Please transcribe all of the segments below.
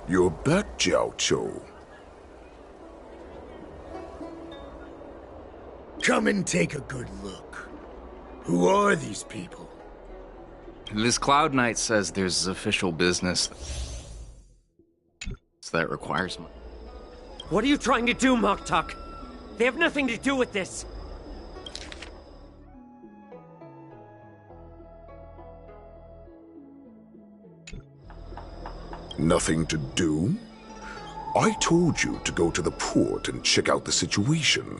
You're back, Jiao Chou. Come and take a good look. Who are these people? This Cloud Knight says there's official business that requires money. What are you trying to do, Moktok? They have nothing to do with this. Nothing to do? I told you to go to the port and check out the situation.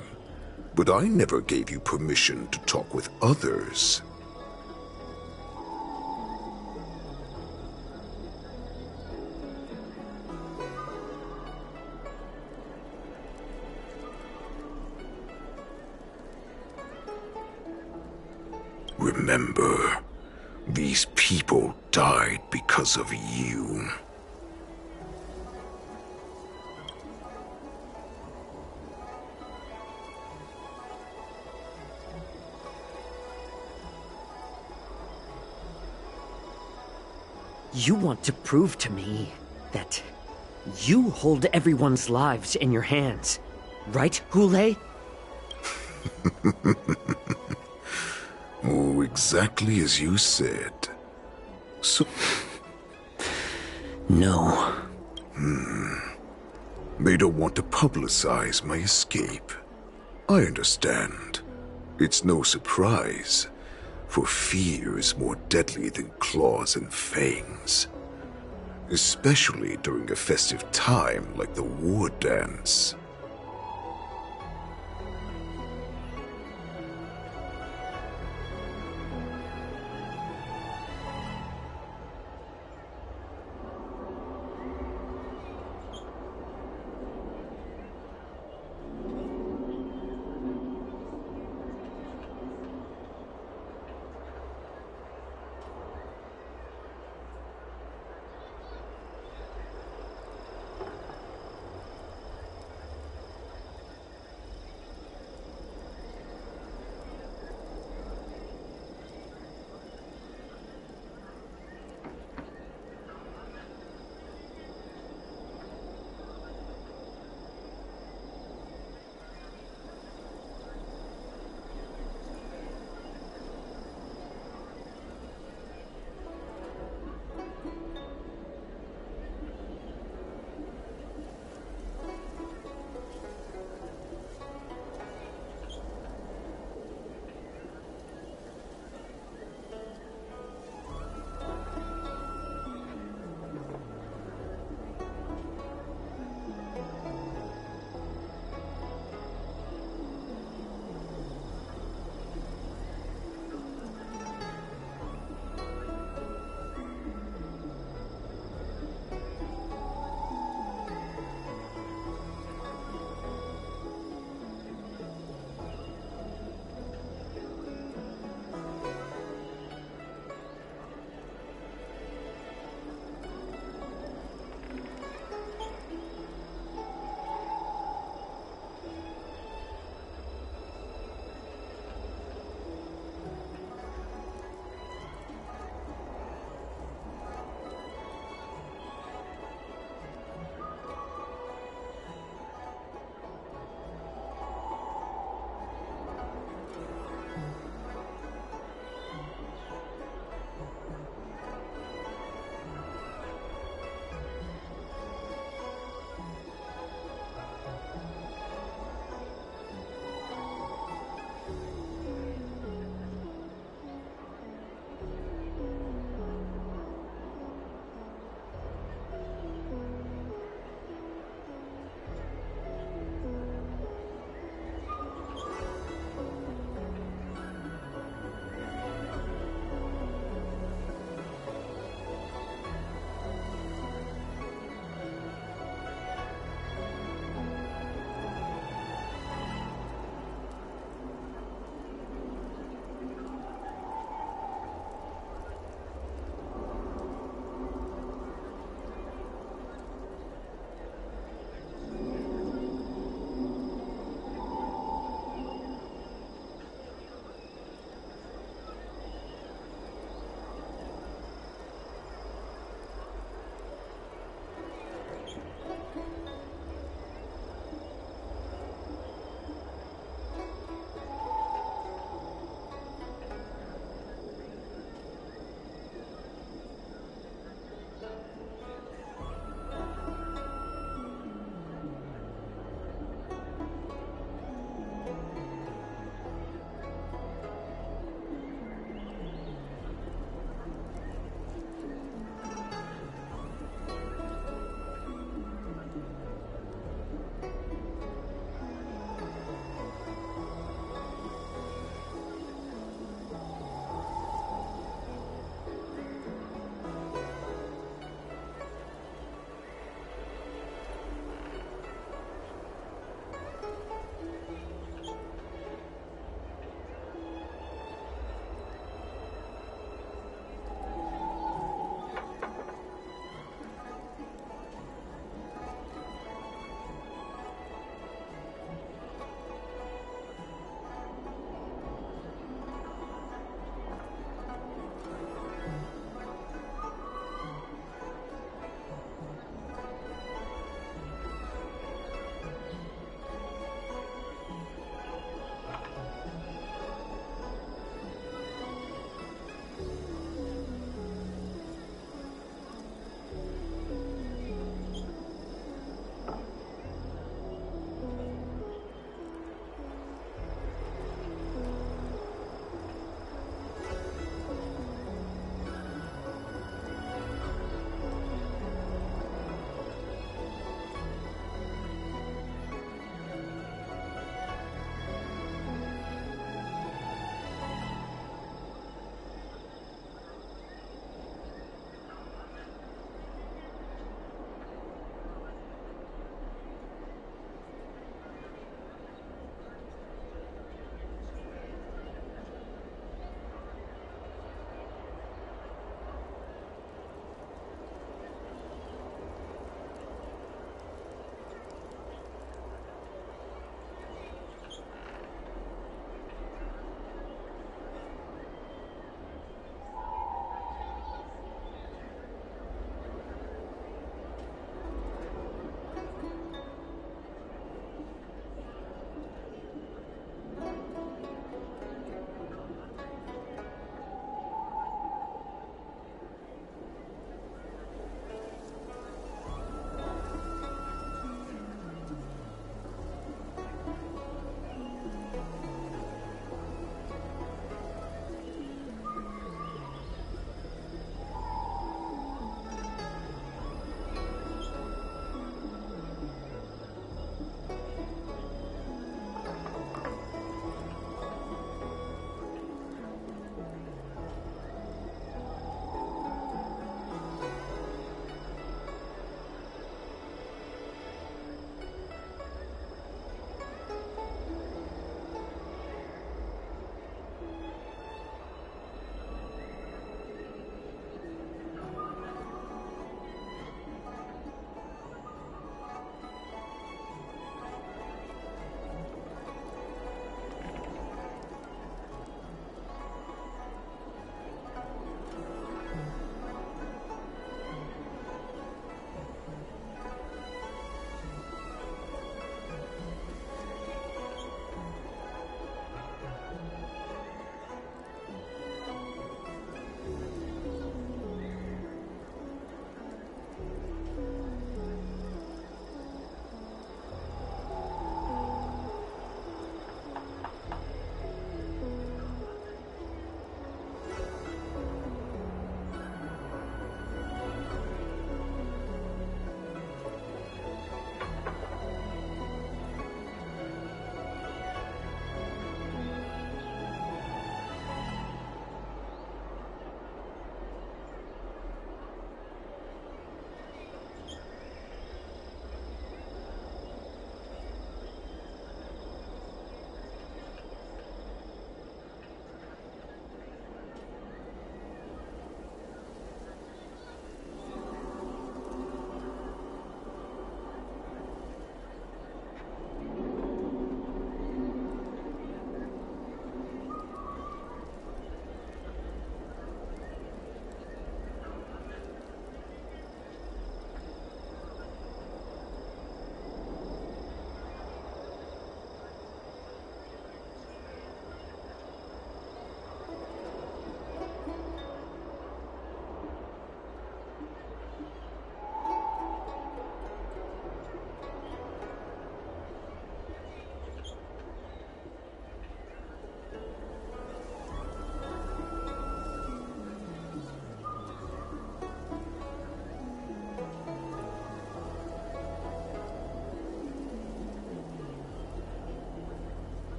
But I never gave you permission to talk with others. Remember, these people died because of you. You want to prove to me that you hold everyone's lives in your hands, right, Hule? Oh, exactly as you said. So... No. They don't want to publicize my escape. I understand. It's no surprise, for fear is more deadly than claws and fangs. Especially during a festive time like the war dance.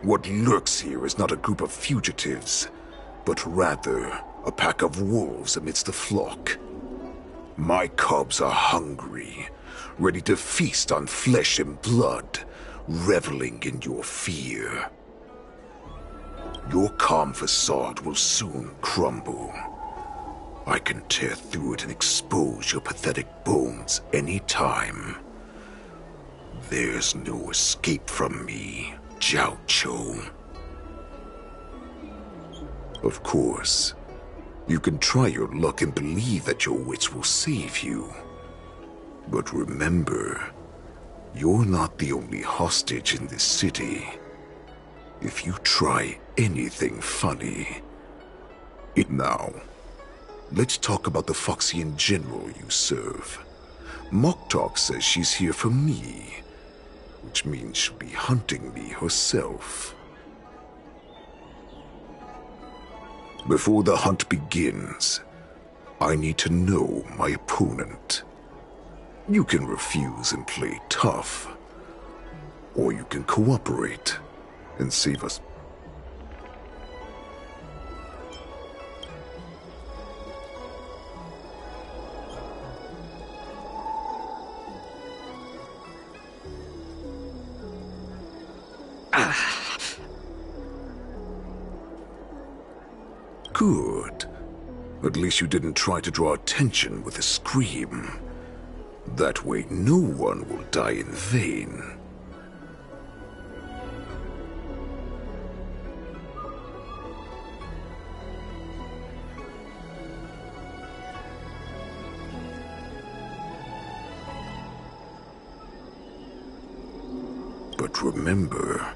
What lurks here is not a group of fugitives, but rather a pack of wolves amidst the flock. My cubs are hungry, ready to feast on flesh and blood, reveling in your fear. Your calm facade will soon crumble. I can tear through it and expose your pathetic bones any time. There's no escape from me, Jiao Cho. Of course, you can try your luck and believe that your wits will save you. But remember, you're not the only hostage in this city. If you try anything funny... Now, let's talk about the Foxian general you serve. Moktok says she's here for me, which means she'll be hunting me herself. Before the hunt begins, I need to know my opponent. You can refuse and play tough, or you can cooperate and save us. Good. At least you didn't try to draw attention with a scream. That way no one will die in vain. But remember,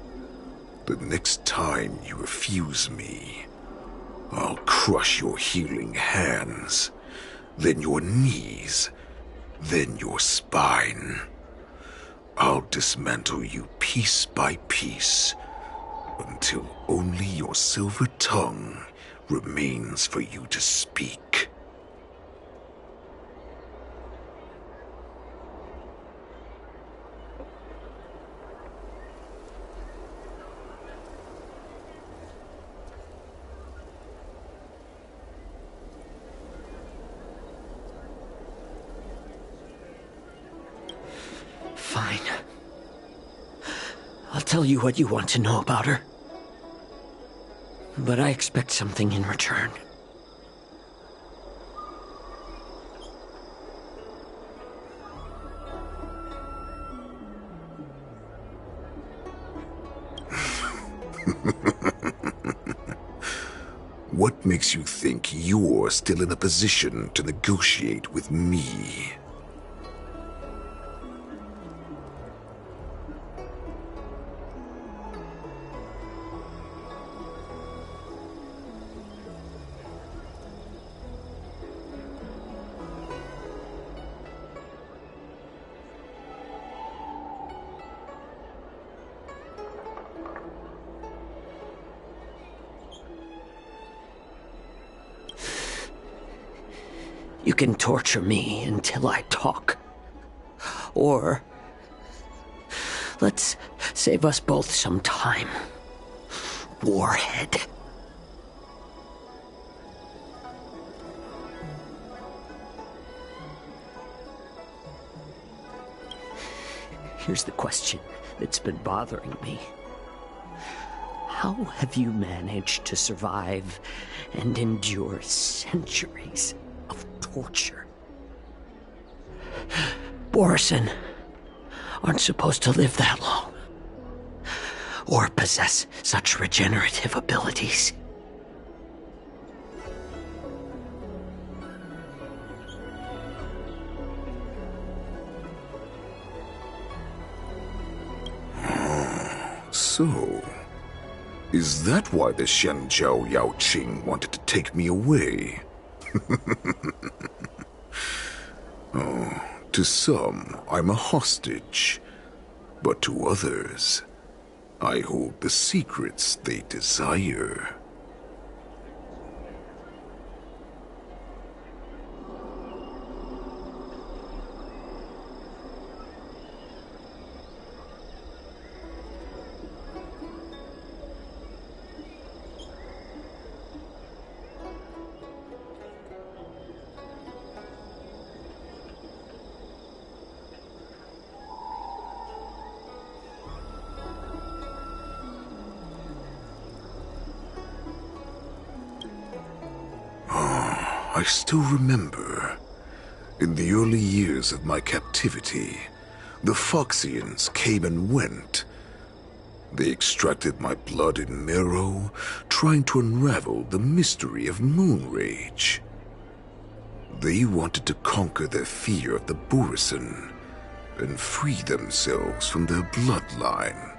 the next time you refuse me, I'll crush your healing hands, then your knees, then your spine. I'll dismantle you piece by piece, until only your silver tongue remains for you to speak. Fine. I'll tell you what you want to know about her. But I expect something in return. What makes you think you're still in a position to negotiate with me? You can torture me until I talk. Or let's save us both some time. Warhead. Here's the question that's been bothering me. How have you managed to survive and endure centuries of torture? Borisin aren't supposed to live that long, or possess such regenerative abilities. So, is that why the Shenjiao Yaoqing wanted to take me away? Oh, to some, I'm a hostage. But to others, I hold the secrets they desire. I still remember. In the early years of my captivity, the Foxians came and went. They extracted my blood and marrow, trying to unravel the mystery of Moonrage. They wanted to conquer their fear of the Borisin and free themselves from their bloodline.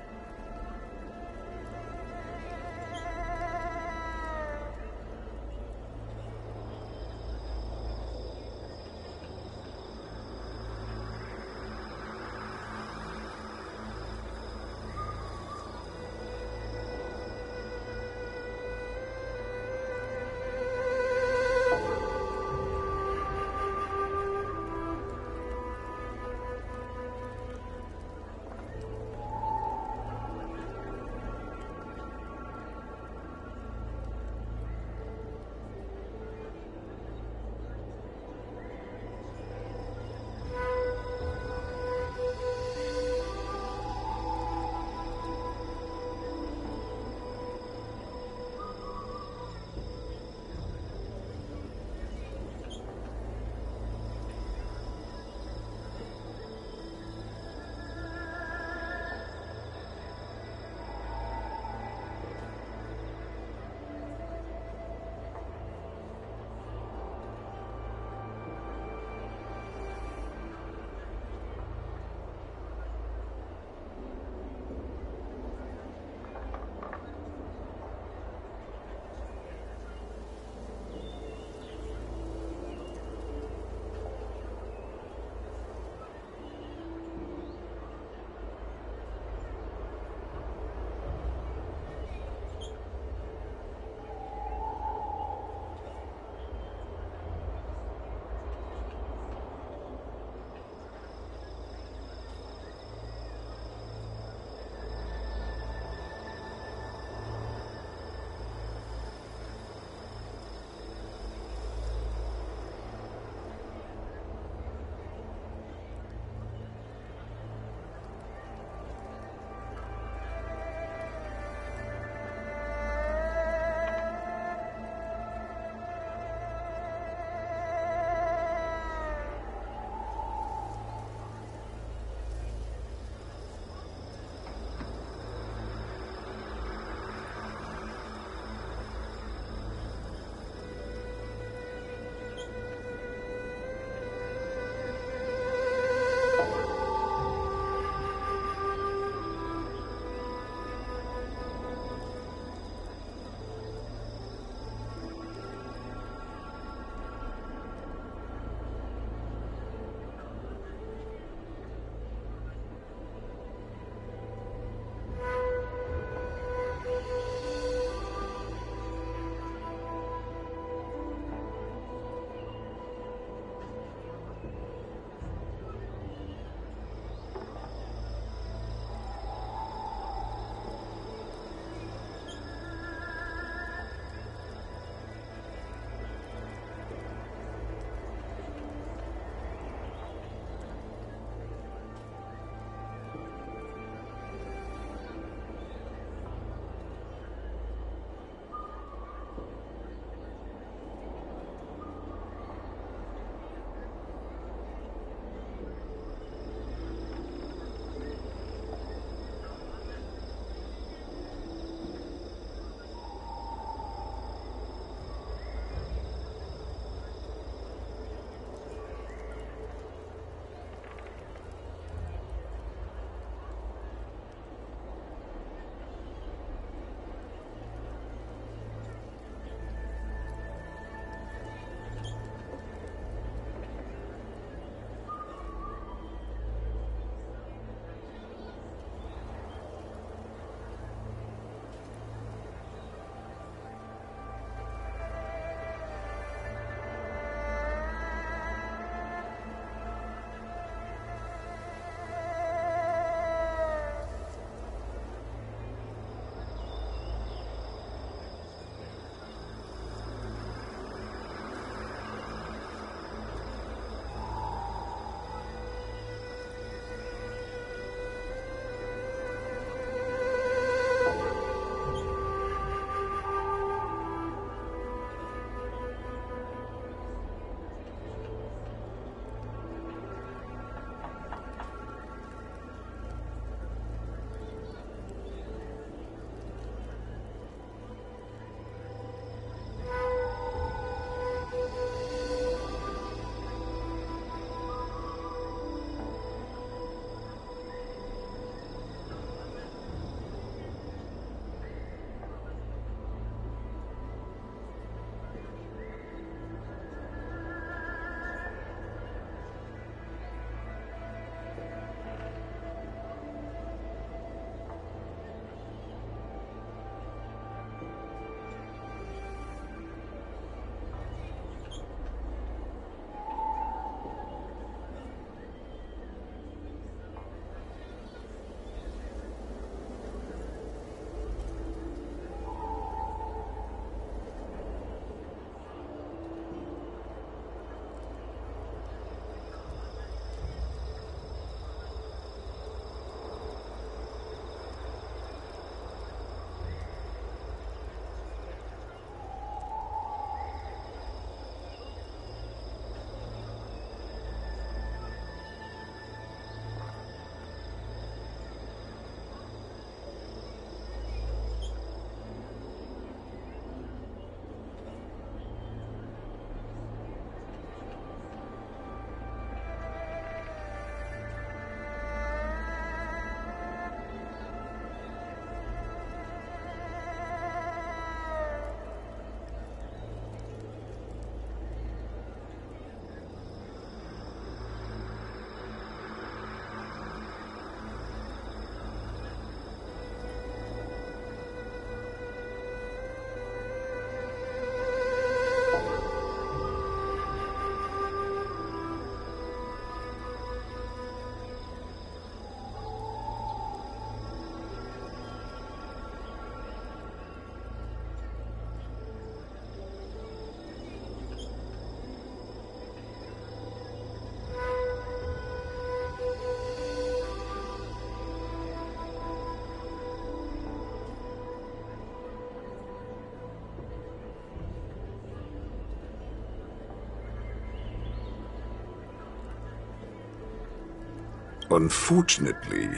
Unfortunately,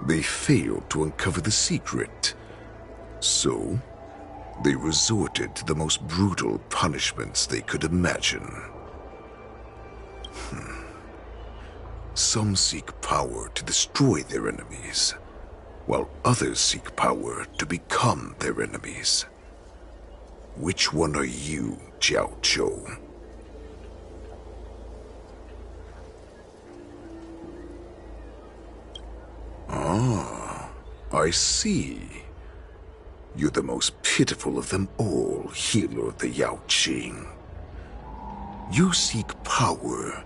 they failed to uncover the secret. So, they resorted to the most brutal punishments they could imagine. Some seek power to destroy their enemies, while others seek power to become their enemies. Which one are you, Jiao Zhou? Ah, I see. You're the most pitiful of them all, healer of the Yao Qing. You seek power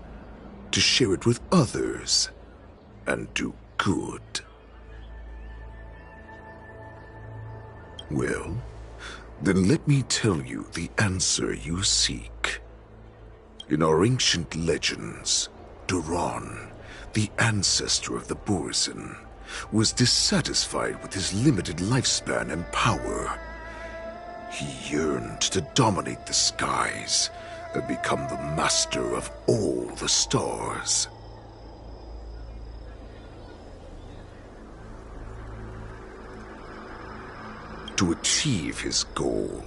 to share it with others and do good. Well, then let me tell you the answer you seek. In our ancient legends, Duran, the ancestor of the Borisin, was dissatisfied with his limited lifespan and power. He yearned to dominate the skies and become the master of all the stars. To achieve his goal,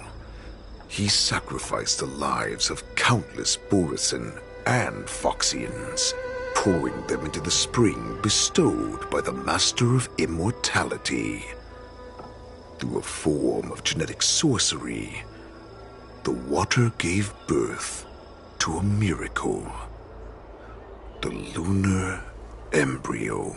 he sacrificed the lives of countless Borisin and Foxians, pouring them into the spring bestowed by the Master of Immortality. Through a form of genetic sorcery, the water gave birth to a miracle. The lunar embryo.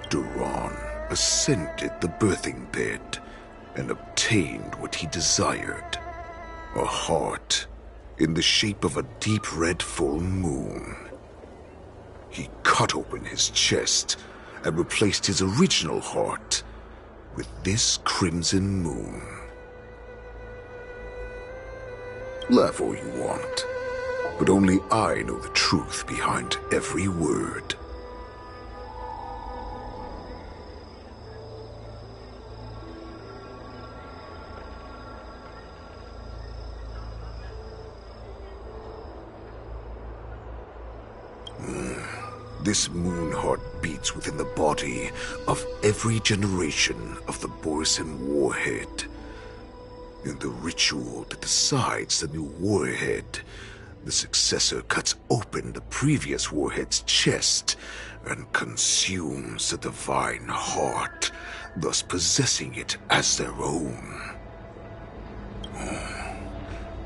Duran ascended the birthing bed and obtained what he desired. A heart in the shape of a deep red full moon. He cut open his chest and replaced his original heart with this crimson moon. Laugh all you want, but only I know the truth behind every word. This moon heart beats within the body of every generation of the Borisin warhead. In the ritual that decides the new warhead, the successor cuts open the previous warhead's chest and consumes the divine heart, thus possessing it as their own.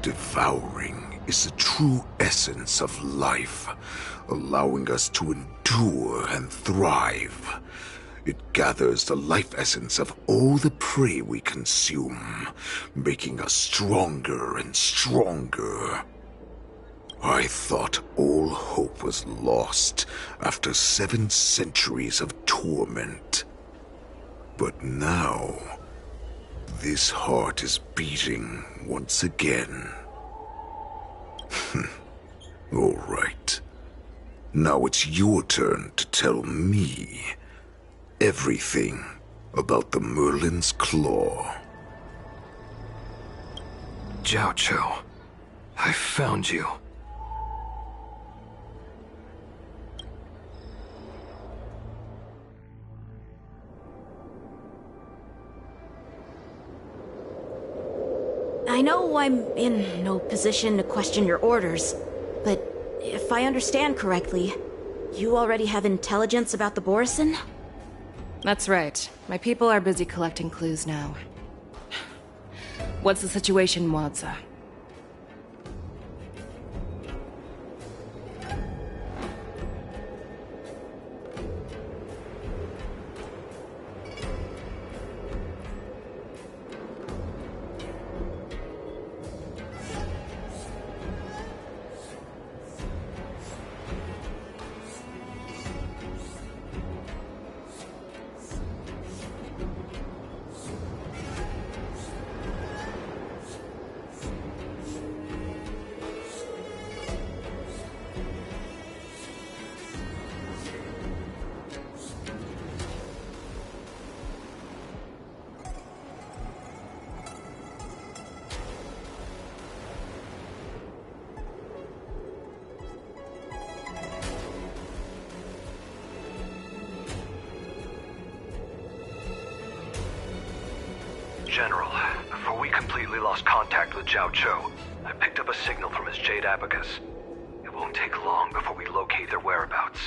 Devouring is the true essence of life, allowing us to endure and thrive. It gathers the life essence of all the prey we consume, making us stronger and stronger. I thought all hope was lost after 7 centuries of torment. But now, this heart is beating once again. All right. Now it's your turn to tell me everything about the Merlin's Claw. Jiao Cho, I found you. I know I'm in no position to question your orders, but if I understand correctly, you already have intelligence about the Borisin? That's right. My people are busy collecting clues now. What's the situation, Wadza? General, before we completely lost contact with Jiao Cho, I picked up a signal from his Jade Abacus. It won't take long before we locate their whereabouts.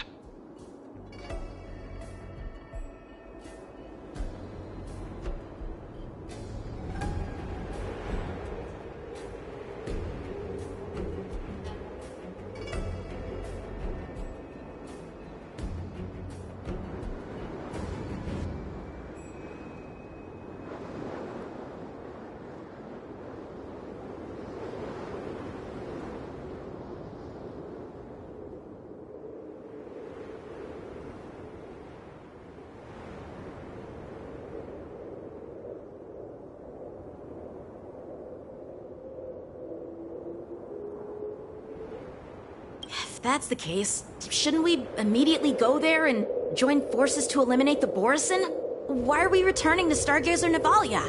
If that's the case, shouldn't we immediately go there and join forces to eliminate the Borisin? Why are we returning to Stargazer Navalia?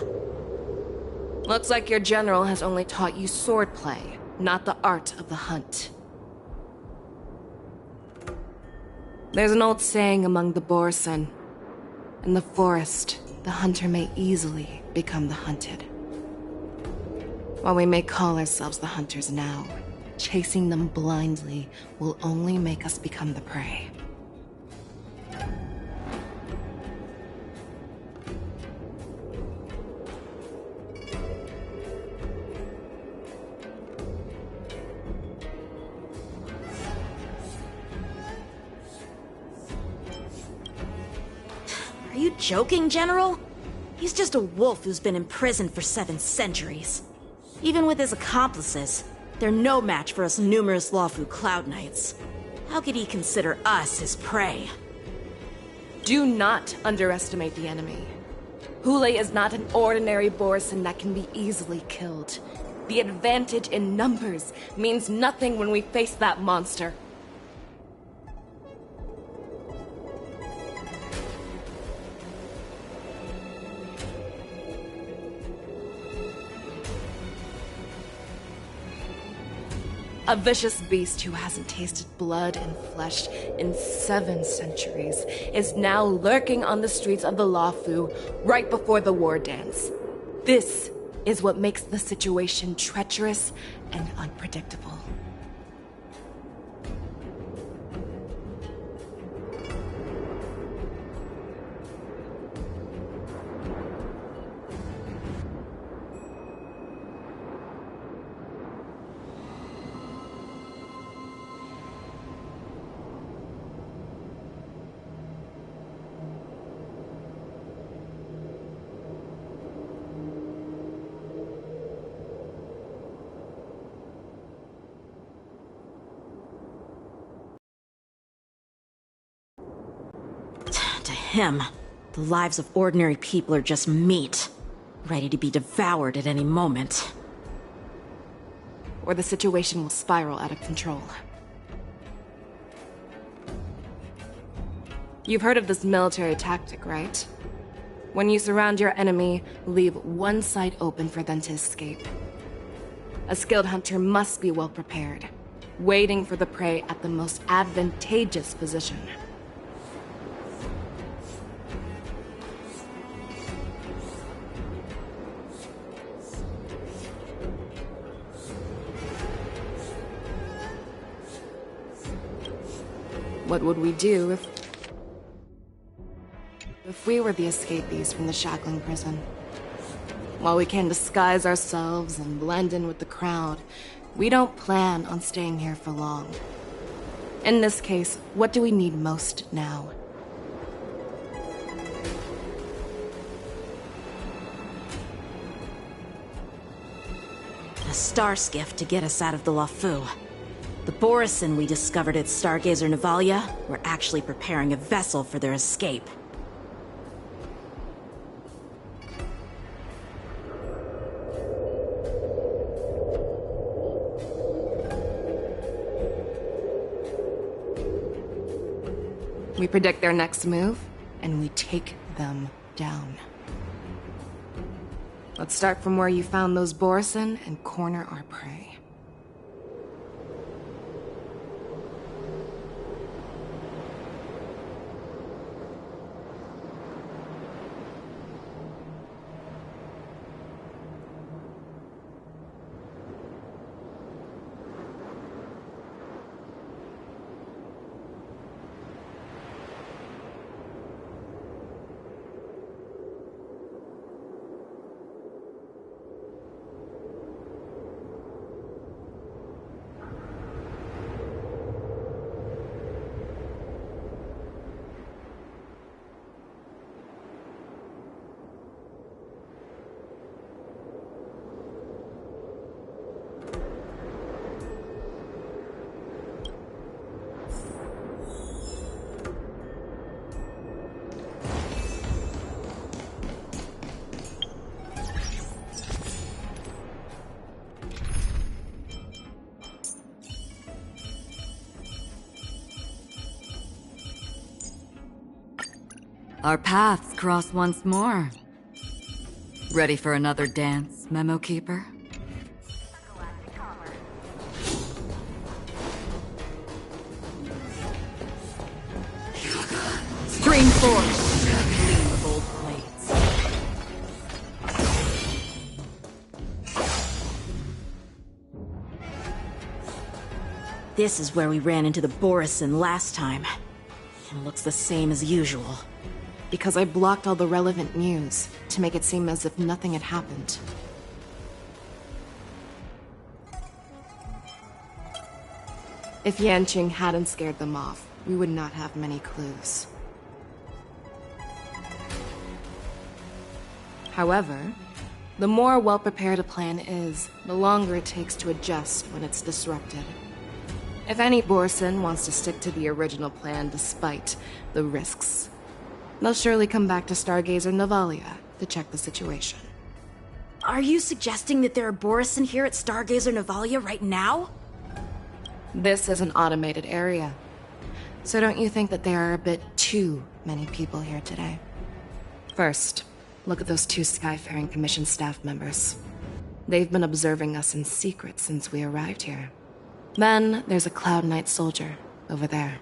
Looks like your general has only taught you swordplay, not the art of the hunt. There's an old saying among the Borisin. In the forest, the hunter may easily become the hunted. While we may call ourselves the hunters now, chasing them blindly will only make us become the prey. Are you joking, General? He's just a wolf who's been imprisoned for 7 centuries. Even with his accomplices, they're no match for us numerous Lawfu Cloud Knights. How could he consider us his prey? Do not underestimate the enemy. Hule is not an ordinary Borisin that can be easily killed. The advantage in numbers means nothing when we face that monster. A vicious beast who hasn't tasted blood and flesh in 7 centuries is now lurking on the streets of the Lawfu right before the war dance. This is what makes the situation treacherous and unpredictable. To him, the lives of ordinary people are just meat, ready to be devoured at any moment. Or the situation will spiral out of control. You've heard of this military tactic, right? When you surround your enemy, leave one side open for them to escape. A skilled hunter must be well prepared, waiting for the prey at the most advantageous position. What would we do if we were the escapees from the shackling prison? While we can disguise ourselves and blend in with the crowd, we don't plan on staying here for long. In this case, what do we need most now? A star skiff to get us out of the Luofu. The Borisin we discovered at Stargazer Navalia were actually preparing a vessel for their escape. We predict their next move, and we take them down. Let's start from where you found those Borisin and corner our prey. Our paths cross once more. Ready for another dance, Memo Keeper? Stream force! Gleam of old blades. This is where we ran into the Borisin last time. It looks the same as usual. Because I blocked all the relevant news to make it seem as if nothing had happened. If Yanqing hadn't scared them off, we would not have many clues. However, the more well-prepared a plan is, the longer it takes to adjust when it's disrupted. If any Borisin wants to stick to the original plan despite the risks, they'll surely come back to Stargazer Navalia to check the situation. Are you suggesting that there are Borisin here at Stargazer Navalia right now? This is an automated area. So don't you think that there are a bit too many people here today? First, look at those two Skyfaring Commission staff members. They've been observing us in secret since we arrived here. Then there's a Cloud Knight soldier over there.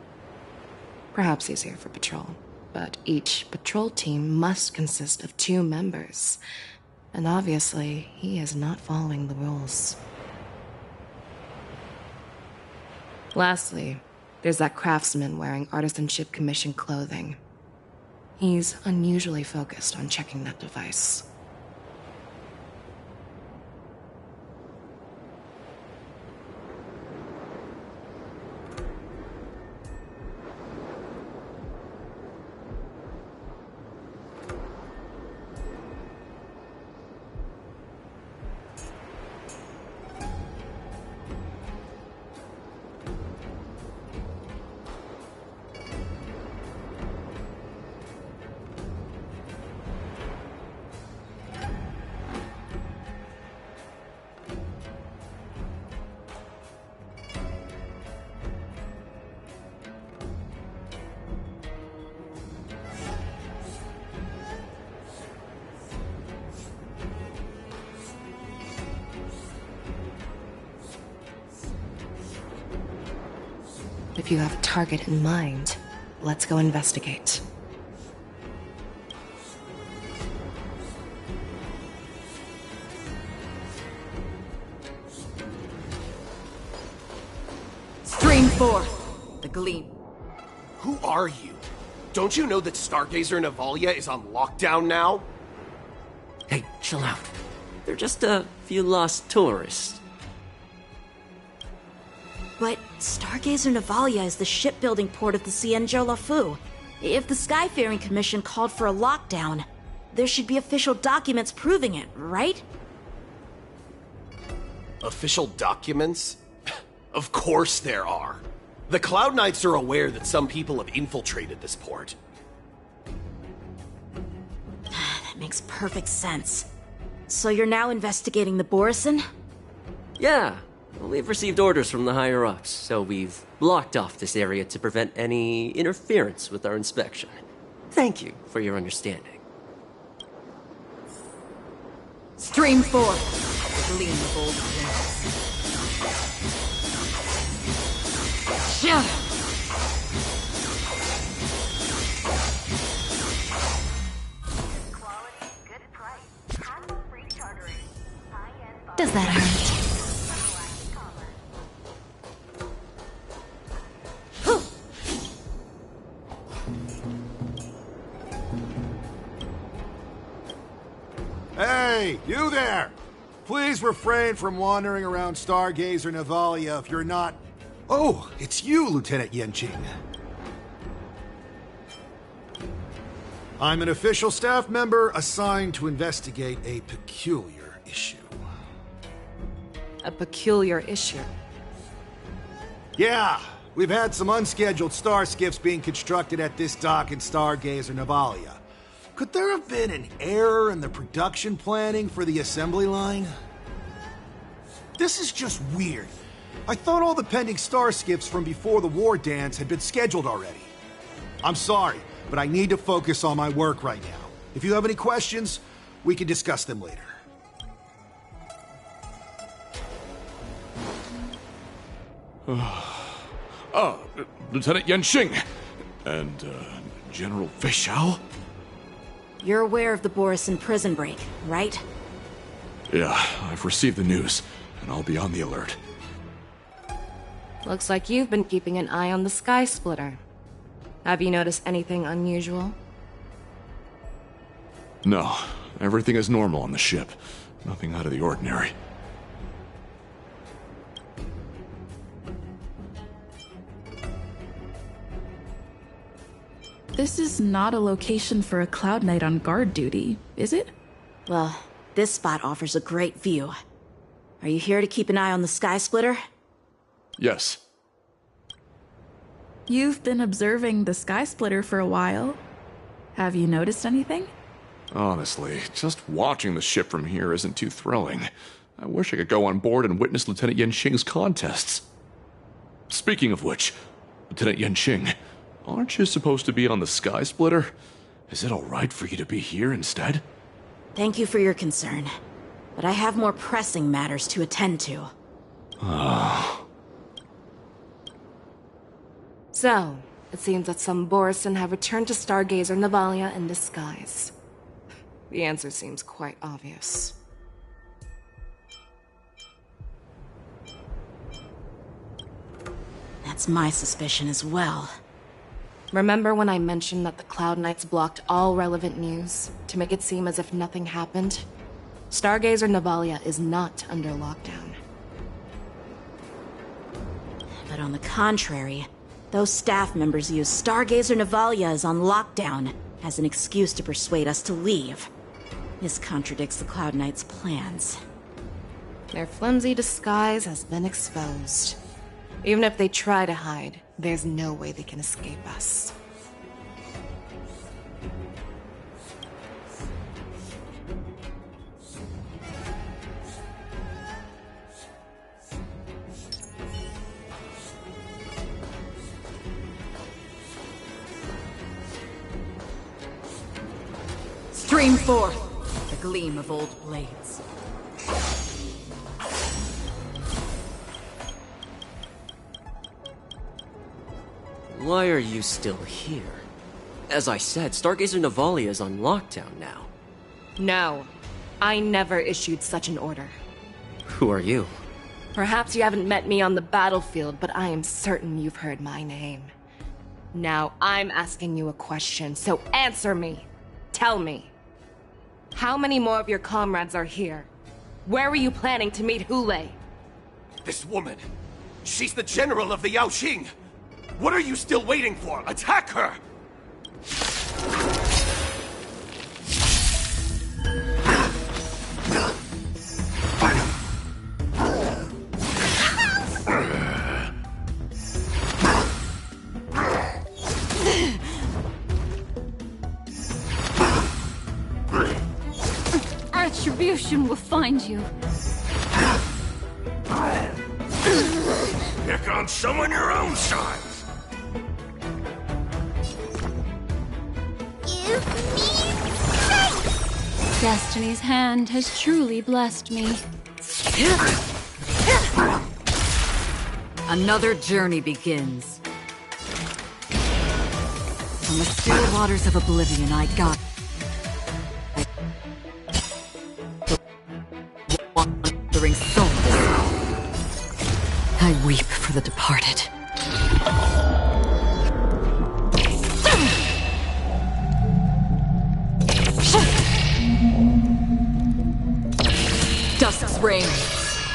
Perhaps he's here for patrol. But each patrol team must consist of 2 members. And obviously, he is not following the rules. Lastly, there's that craftsman wearing Artisanship Commission clothing. He's unusually focused on checking that device. If you have a target in mind, let's go investigate. Stream 4, the Gleam. Who are you? Don't you know that Stargazer Navalia is on lockdown now? Hey, chill out. They're just a few lost tourists. But Stargazer Navalia is the shipbuilding port of the Cienjo Lafu. If the Skyfaring Commission called for a lockdown, there should be official documents proving it, right? Official documents? Of course there are. The Cloud Knights are aware that some people have infiltrated this port. That makes perfect sense. So you're now investigating the Borison? Yeah, we've received orders from the higher-ups, so we've blocked off this area to prevent any interference with our inspection. Thank you for your understanding. Stream 4, the Gleam of Old Blades. Yeah. Does that hurt? Hey, you there! Please refrain from wandering around Stargazer Navalia if you're not... Oh, it's you, Lieutenant Yanqing. I'm an official staff member assigned to investigate a peculiar issue. A peculiar issue. Yeah, we've had some unscheduled star skiffs being constructed at this dock in Stargazer Navalia. Could there have been an error in the production planning for the assembly line? This is just weird. I thought all the pending star skiffs from before the war dance had been scheduled already. I'm sorry, but I need to focus on my work right now. If you have any questions, we can discuss them later. Lieutenant Yanqing and General Feixiao? You're aware of the Borison prison break, right? Yeah, I've received the news, and I'll be on the alert. Looks like you've been keeping an eye on the Sky Splitter. Have you noticed anything unusual? No, everything is normal on the ship. Nothing out of the ordinary. This is not a location for a Cloud Knight on guard duty, is it? Well, this spot offers a great view. Are you here to keep an eye on the Sky Splitter? Yes. You've been observing the Sky Splitter for a while. Have you noticed anything? Honestly, just watching the ship from here isn't too thrilling. I wish I could go on board and witness Lieutenant Yanqing's contests. Speaking of which, Lieutenant Yanqing, aren't you supposed to be on the Sky Splitter? Is it alright for you to be here instead? Thank you for your concern, but I have more pressing matters to attend to. So, it seems that some Borison have returned to Stargazer Navalia in disguise. The answer seems quite obvious. That's my suspicion as well. Remember when I mentioned that the Cloud Knights blocked all relevant news to make it seem as if nothing happened? Stargazer Navalia is not under lockdown. But on the contrary, those staff members use Stargazer Navalia is on lockdown as an excuse to persuade us to leave. This contradicts the Cloud Knights' plans. Their flimsy disguise has been exposed. Even if they try to hide, there's no way they can escape us. Stream 4, the Gleam of Old Blades. Why are you still here? As I said, Stargazer Navalia is on lockdown now. No, I never issued such an order. Who are you? Perhaps you haven't met me on the battlefield, but I am certain you've heard my name. Now I'm asking you a question, so answer me. Tell me. How many more of your comrades are here? Where were you planning to meet Hule? This woman, she's the general of the Yaoxing. What are you still waiting for? Attack her! Retribution will find you. Pick on someone your own size. Give me strength! Destiny's hand has truly blessed me. Another journey begins. From the still waters of oblivion, I got wandering souls. I weep for the departed. Dusk's reign,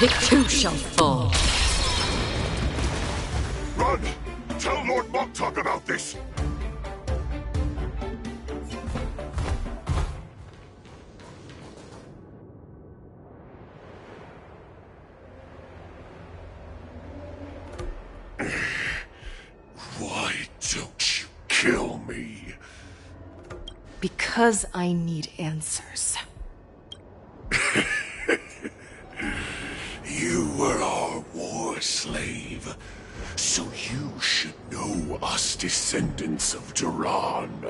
it too shall fall. Run! Tell Lord Moktok about this! Why don't you kill me? Because I need answers. You were our war slave, so you should know us descendants of Duran.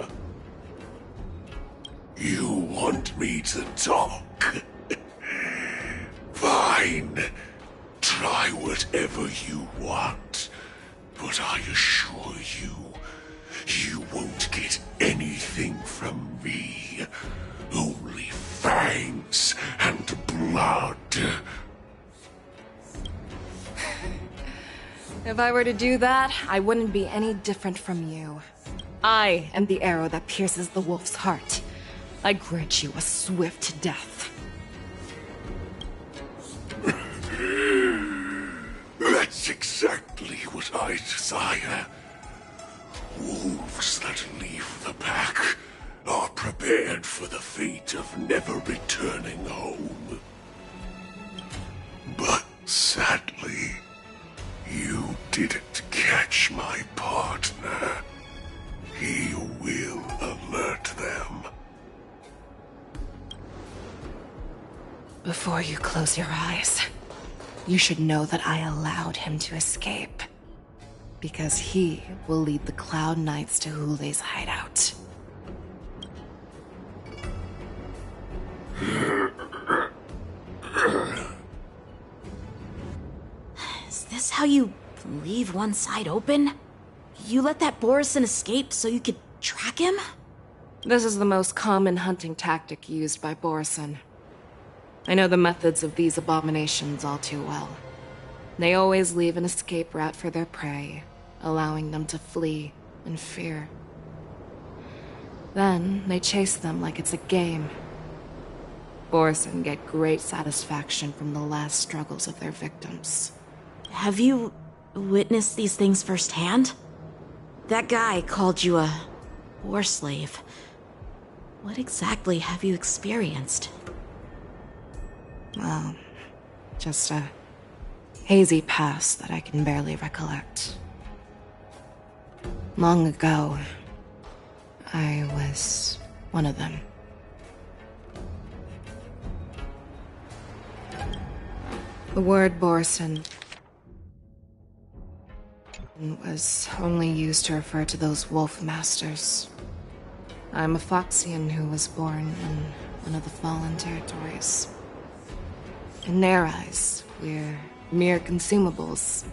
You want me to talk? Fine. Try whatever you want. But I assure you, you won't get anything from me. Only fangs and blood. If I were to do that, I wouldn't be any different from you. I am the arrow that pierces the wolf's heart. I grant you a swift death. That's exactly what I desire. Wolves that leave the pack are prepared for the fate of never returning home. But sadly, you didn't catch my partner. He will alert them. Before you close your eyes, you should know that I allowed him to escape. Because he will lead the Cloud Knights to Hule's hideout. Is this how you leave one side open? You let that Borison escape so you could track him? This is the most common hunting tactic used by Borison. I know the methods of these abominations all too well. They always leave an escape route for their prey, allowing them to flee in fear. Then they chase them like it's a game. Borison get great satisfaction from the last struggles of their victims. Have you witnessed these things firsthand? That guy called you a war slave. What exactly have you experienced? Well, just a hazy past that I can barely recollect. Long ago, I was one of them. The word Borison was only used to refer to those wolf masters. I'm a Foxian who was born in one of the Fallen Territories. In their eyes, we're mere consumables.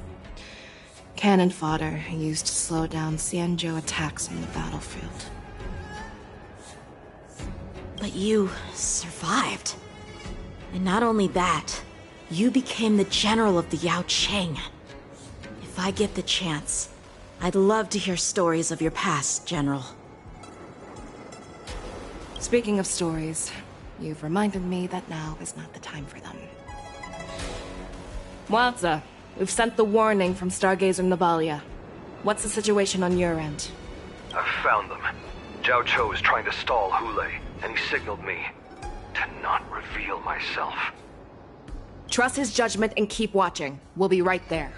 Cannon fodder used to slow down Xianzhou attacks on the battlefield. But you survived. And not only that, you became the general of the Yao Cheng. If I get the chance, I'd love to hear stories of your past, General. Speaking of stories, you've reminded me that now is not the time for them. Wanza, we've sent the warning from Stargazer Navalia. What's the situation on your end? I've found them. Zhao Cho is trying to stall Hule, and he signaled me to not reveal myself. Trust his judgment and keep watching. We'll be right there.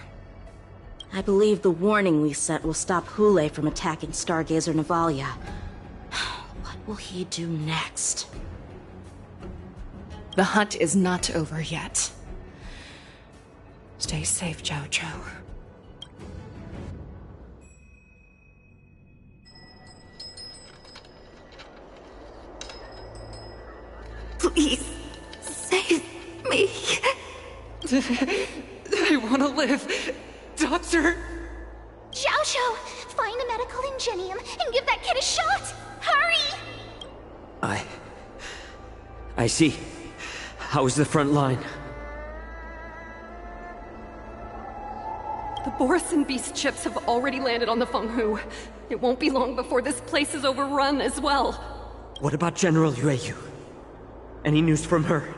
I believe the warning we sent will stop Hule from attacking Stargazer Navalia. What will he do next? The hunt is not over yet. Stay safe, Zhao Cho. Please, save me. I want to live. Doctor! Zhao Cho, find a medical ingenium and give that kid a shot! Hurry! I see. How's the front line? The Borisin Beast chips have already landed on the Fenghu. It won't be long before this place is overrun as well. What about General Yueyu? Any news from her?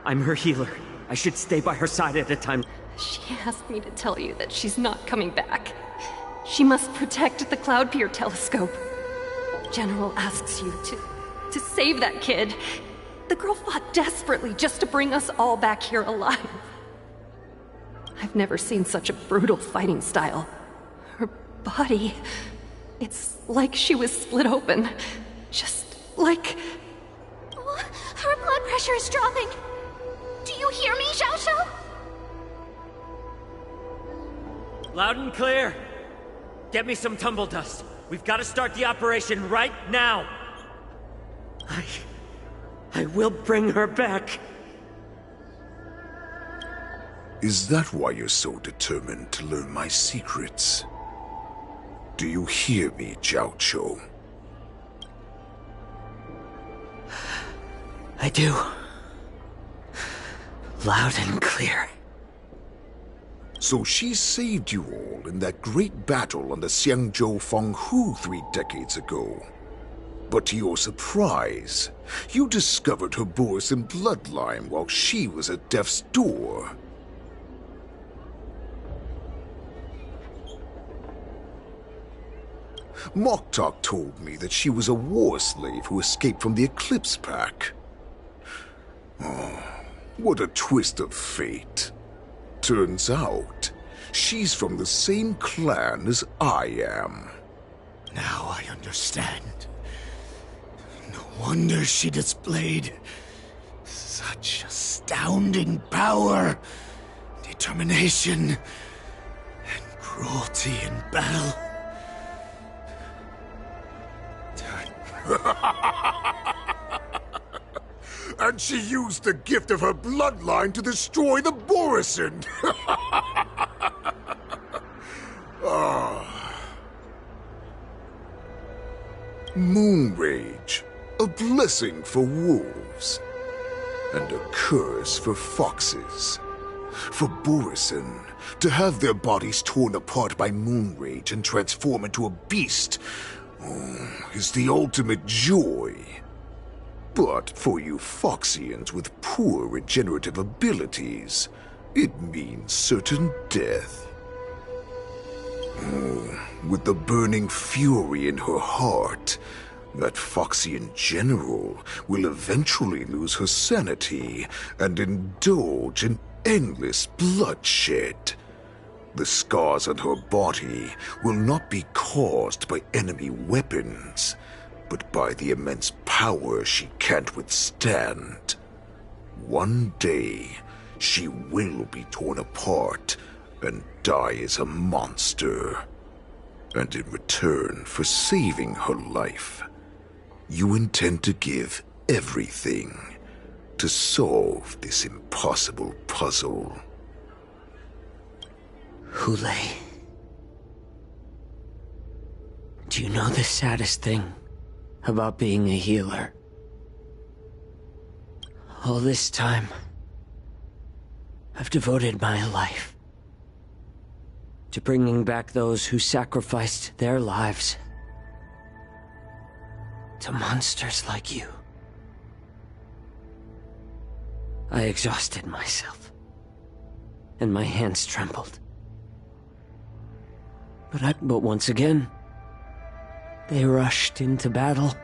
I'm her healer. I should stay by her side at a time. She asked me to tell you that she's not coming back. She must protect the Cloudpeer telescope. General asks you to save that kid. The girl fought desperately just to bring us all back here alive. I've never seen such a brutal fighting style. Her body... it's like she was split open. Just like... Oh, her blood pressure is dropping. Do you hear me, Zhao Cho? Loud and clear. Get me some tumble dust. We've got to start the operation right now. I will bring her back. Is that why you're so determined to learn my secrets? Do you hear me, Zhao Cho? I do. Loud and clear. So she saved you all in that great battle on the Xianzhou Fenghu 3 decades ago. But to your surprise, you discovered her Borisin bloodline while she was at death's door. Moktok told me that she was a war slave who escaped from the Eclipse Pack. Oh, what a twist of fate. Turns out, she's from the same clan as I am. Now I understand. No wonder she displayed such astounding power, determination, and cruelty in battle. And she used the gift of her bloodline to destroy the Borisin! Moon Rage, a blessing for wolves, and a curse for foxes. For Borisin, to have their bodies torn apart by Moon Rage and transform into a beast is the ultimate joy. But for you Foxians with poor regenerative abilities, it means certain death. With the burning fury in her heart, that Foxian general will eventually lose her sanity and indulge in endless bloodshed. The scars on her body will not be caused by enemy weapons, but by the immense power she can't withstand. One day, she will be torn apart and die as a monster. And in return for saving her life, you intend to give everything to solve this impossible puzzle. Hule, Do you know the saddest thing about being a healer? All this time, I've devoted my life to bringing back those who sacrificed their lives to monsters like you. I exhausted myself, and my hands trembled. But once again, they rushed into battle.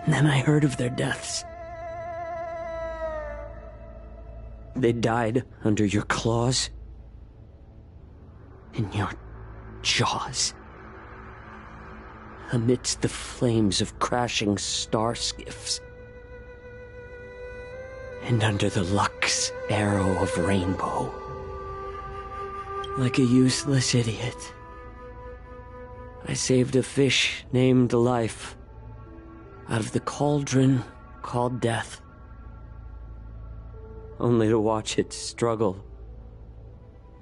And then I heard of their deaths. They died under your claws, in your jaws, amidst the flames of crashing star skiffs, and under the Lux arrow of Rainbow. Like a useless idiot, I saved a fish named Life out of the cauldron called Death, only to watch it struggle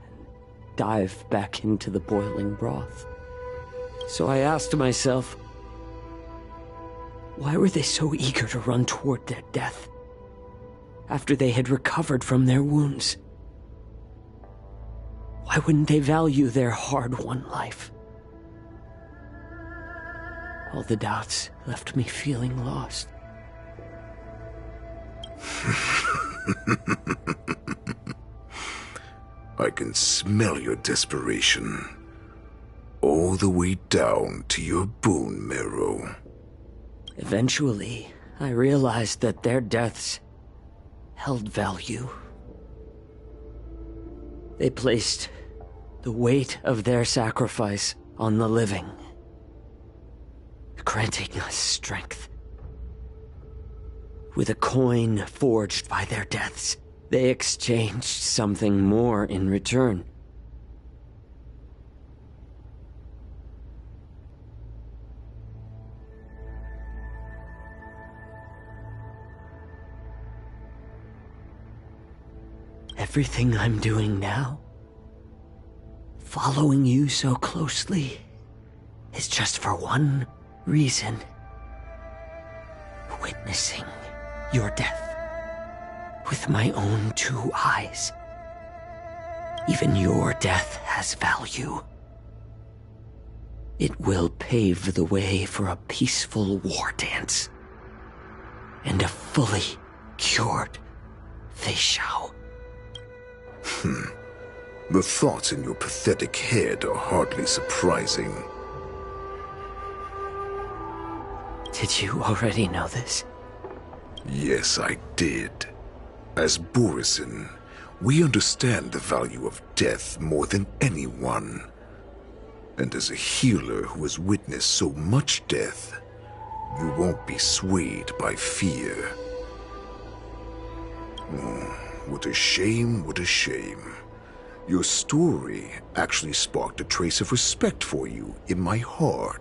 and dive back into the boiling broth. So I asked myself, why were they so eager to run toward their death after they had recovered from their wounds? Why wouldn't they value their hard-won life? All the doubts left me feeling lost. I can smell your desperation, all the way down to your bone marrow. Eventually, I realized that their deaths held value. They placed the weight of their sacrifice on the living, granting us strength. With a coin forged by their deaths, they exchanged something more in return. Everything I'm doing now, following you so closely, is just for one reason: witnessing your death with my own 2 eyes. Even your death has value. It will pave the way for a peaceful war dance and a fully cured Fei Xiao. The thoughts in your pathetic head are hardly surprising. Did you already know this? Yes, I did. As Borisin, we understand the value of death more than anyone. And as a healer who has witnessed so much death, you won't be swayed by fear. What a shame, what a shame. Your story actually sparked a trace of respect for you in my heart.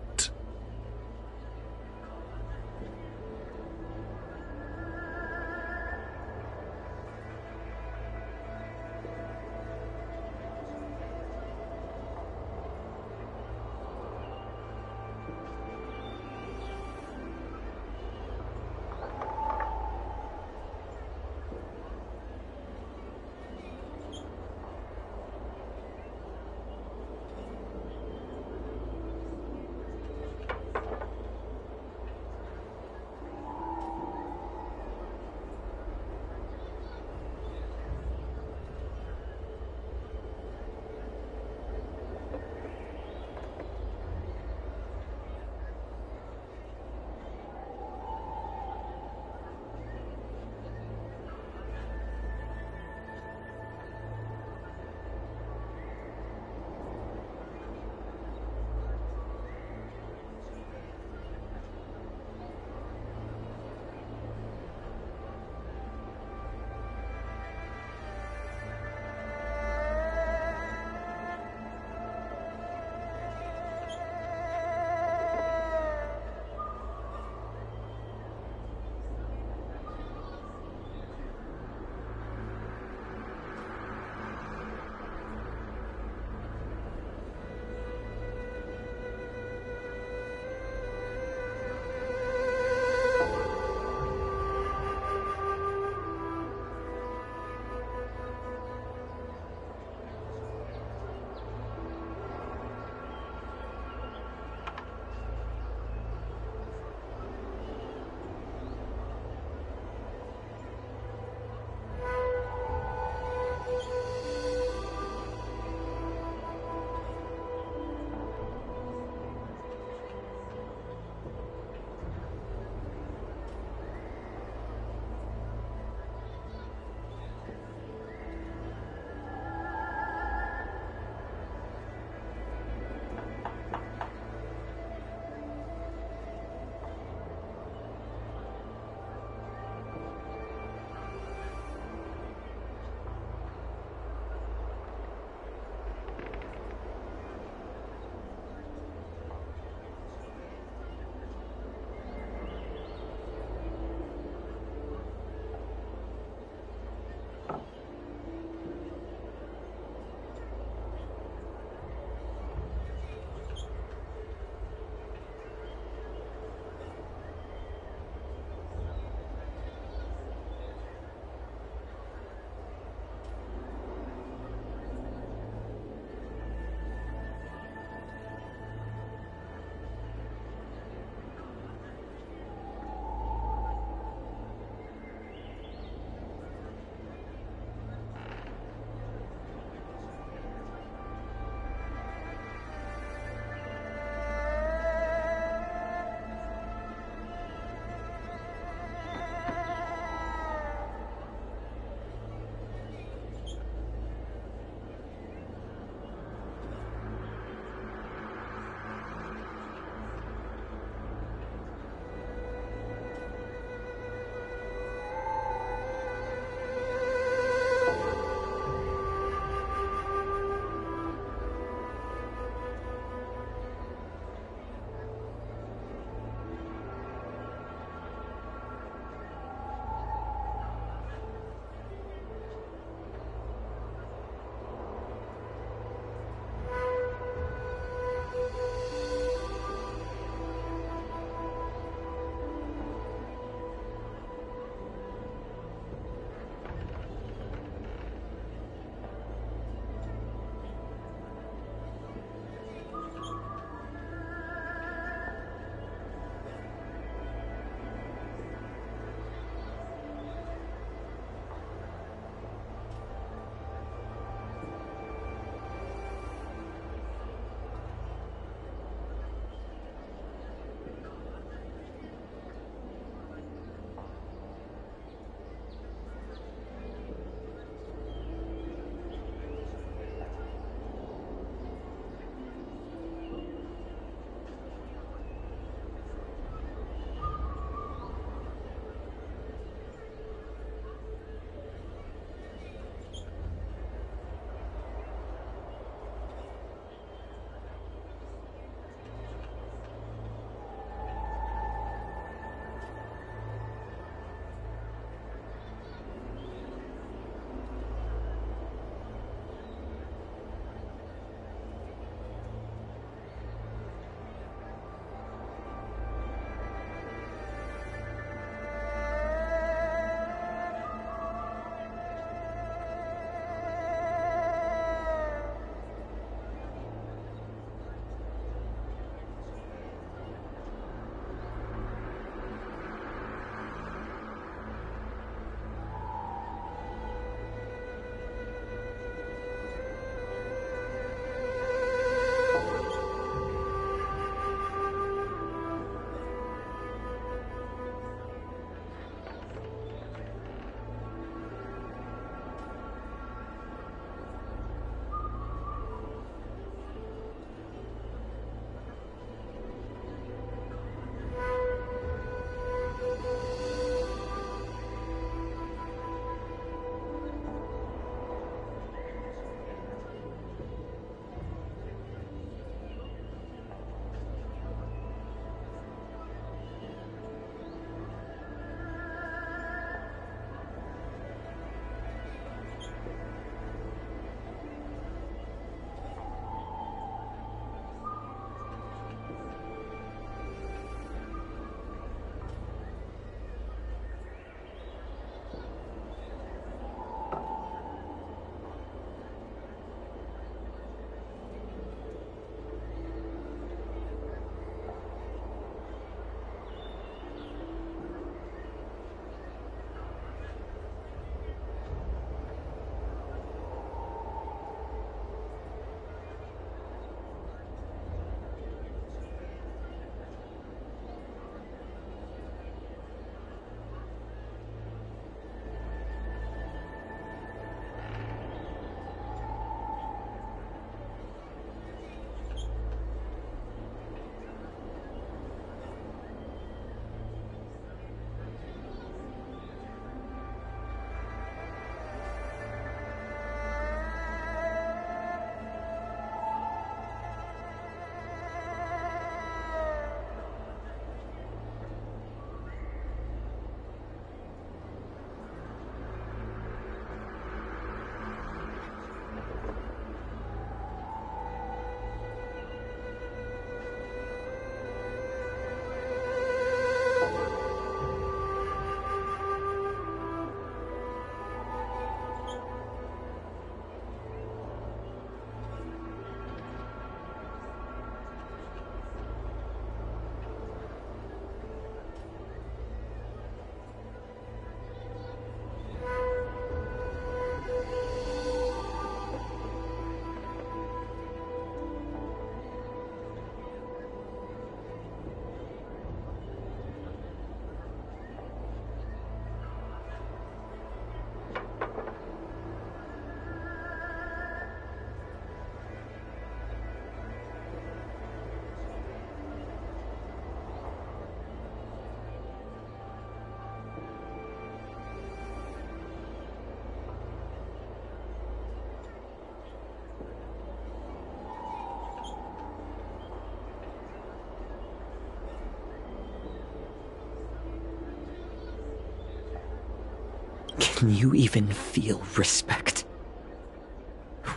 Can you even feel respect?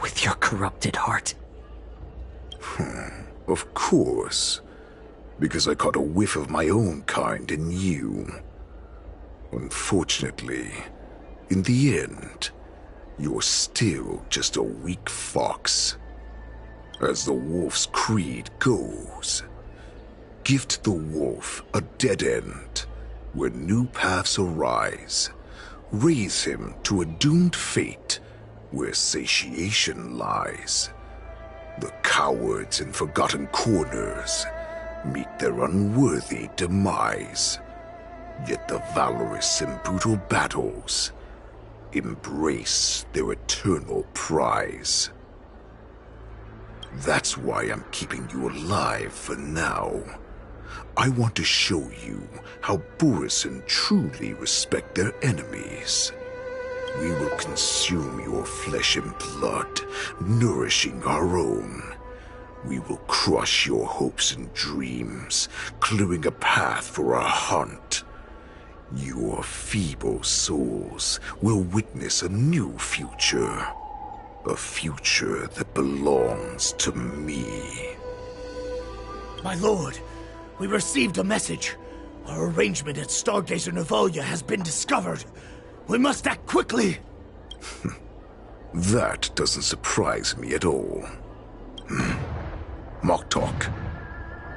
With your corrupted heart? Of course. Because I caught a whiff of my own kind in you. Unfortunately, in the end, you're still just a weak fox. As the wolf's creed goes, gift the wolf a dead end where new paths arise. Raise him to a doomed fate where satiation lies. The cowards in forgotten corners meet their unworthy demise. Yet the valorous in brutal battles embrace their eternal prize. That's why I'm keeping you alive for now. I want to show you how Borisin truly respect their enemies. We will consume your flesh and blood, nourishing our own. We will crush your hopes and dreams, clearing a path for our hunt. Your feeble souls will witness a new future. A future that belongs to me. My lord, we received a message. Our arrangement at Stargazer Navalia has been discovered. We must act quickly. That doesn't surprise me at all. Moktok,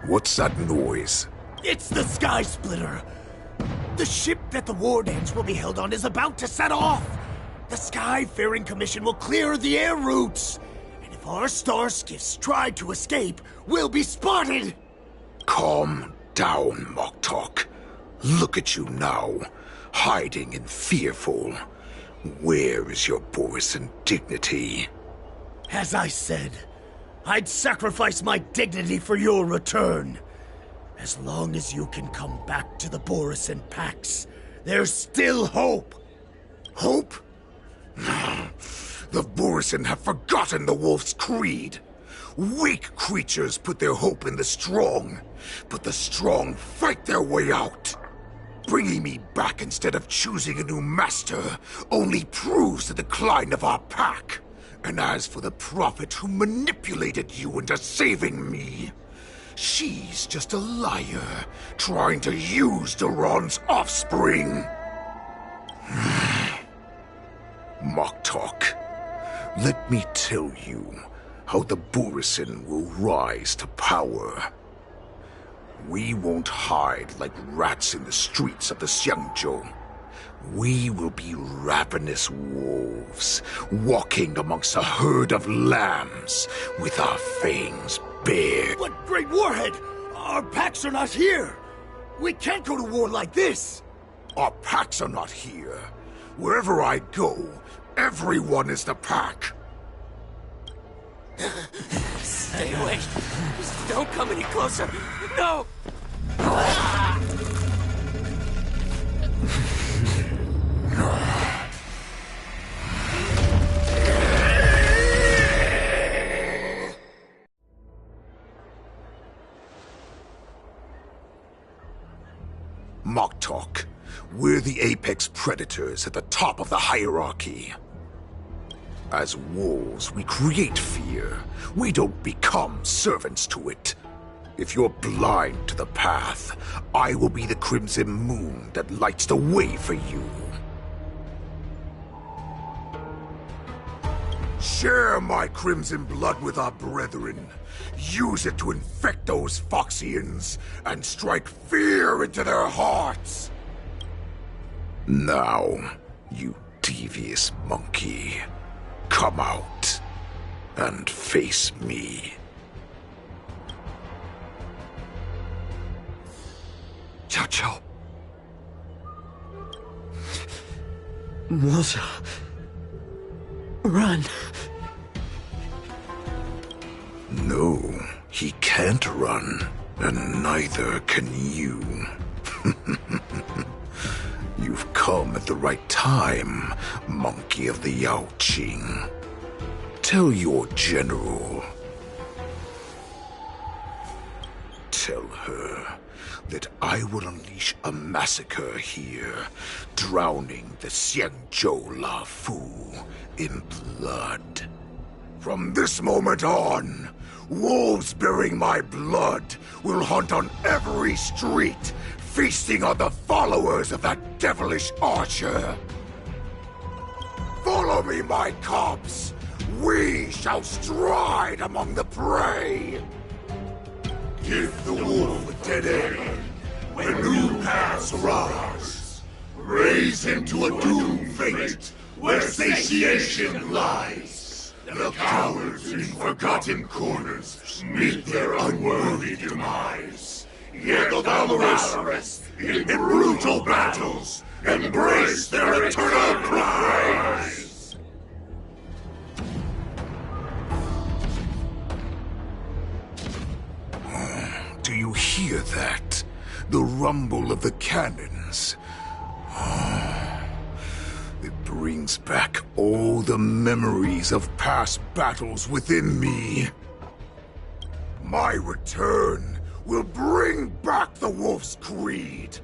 what's that noise? It's the Sky Splitter. The ship that the Wardens will be held on is about to set off. The Skyfaring Commission will clear the air routes. And if our star skiffs try to escape, we'll be spotted. Calm down, Moktok. Look at you now, hiding and fearful. Where is your Borisin dignity? As I said, I'd sacrifice my dignity for your return. As long as you can come back to the Borisin Pax, there's still hope. Hope? The Borisin have forgotten the wolf's creed. Weak creatures put their hope in the strong, but the strong fight their way out. Bringing me back instead of choosing a new master only proves the decline of our pack. And as for the prophet who manipulated you into saving me, she's just a liar trying to use Duran's offspring. Moktok, let me tell you how the Borisin will rise to power. We won't hide like rats in the streets of the Xiangzhou. We will be ravenous wolves, walking amongst a herd of lambs with our fangs bared. But Great Warhead, our packs are not here. We can't go to war like this. Our packs are not here. Wherever I go, everyone is the pack. Stay away. Just don't come any closer. No! Moktok, we're the apex predators at the top of the hierarchy. As wolves, we create fear. We don't become servants to it. If you're blind to the path, I will be the crimson moon that lights the way for you. Share my crimson blood with our brethren. Use it to infect those Foxians and strike fear into their hearts. Now, you devious monkey, come out and face me. Xiao. Moza. Run. No, he can't run, and neither can you. You've come at the right time, monkey of the Yaoqing. Tell your general. Tell her that I will unleash a massacre here, drowning the Xianzhou Luofu in blood. From this moment on, wolves bearing my blood will hunt on every street, feasting on the followers of that devilish archer. Follow me, my cubs! We shall stride among the prey! Give the wolf a dead end when new paths arise. Raise him to a doomed fate where satiation lies. The cowards in forgotten corners meet their unworthy demise. Yet the valorous in brutal battles embrace their eternal prize. Do you hear that? The rumble of the cannons. It brings back all the memories of past battles within me. My return will bring back the Wolf's Creed.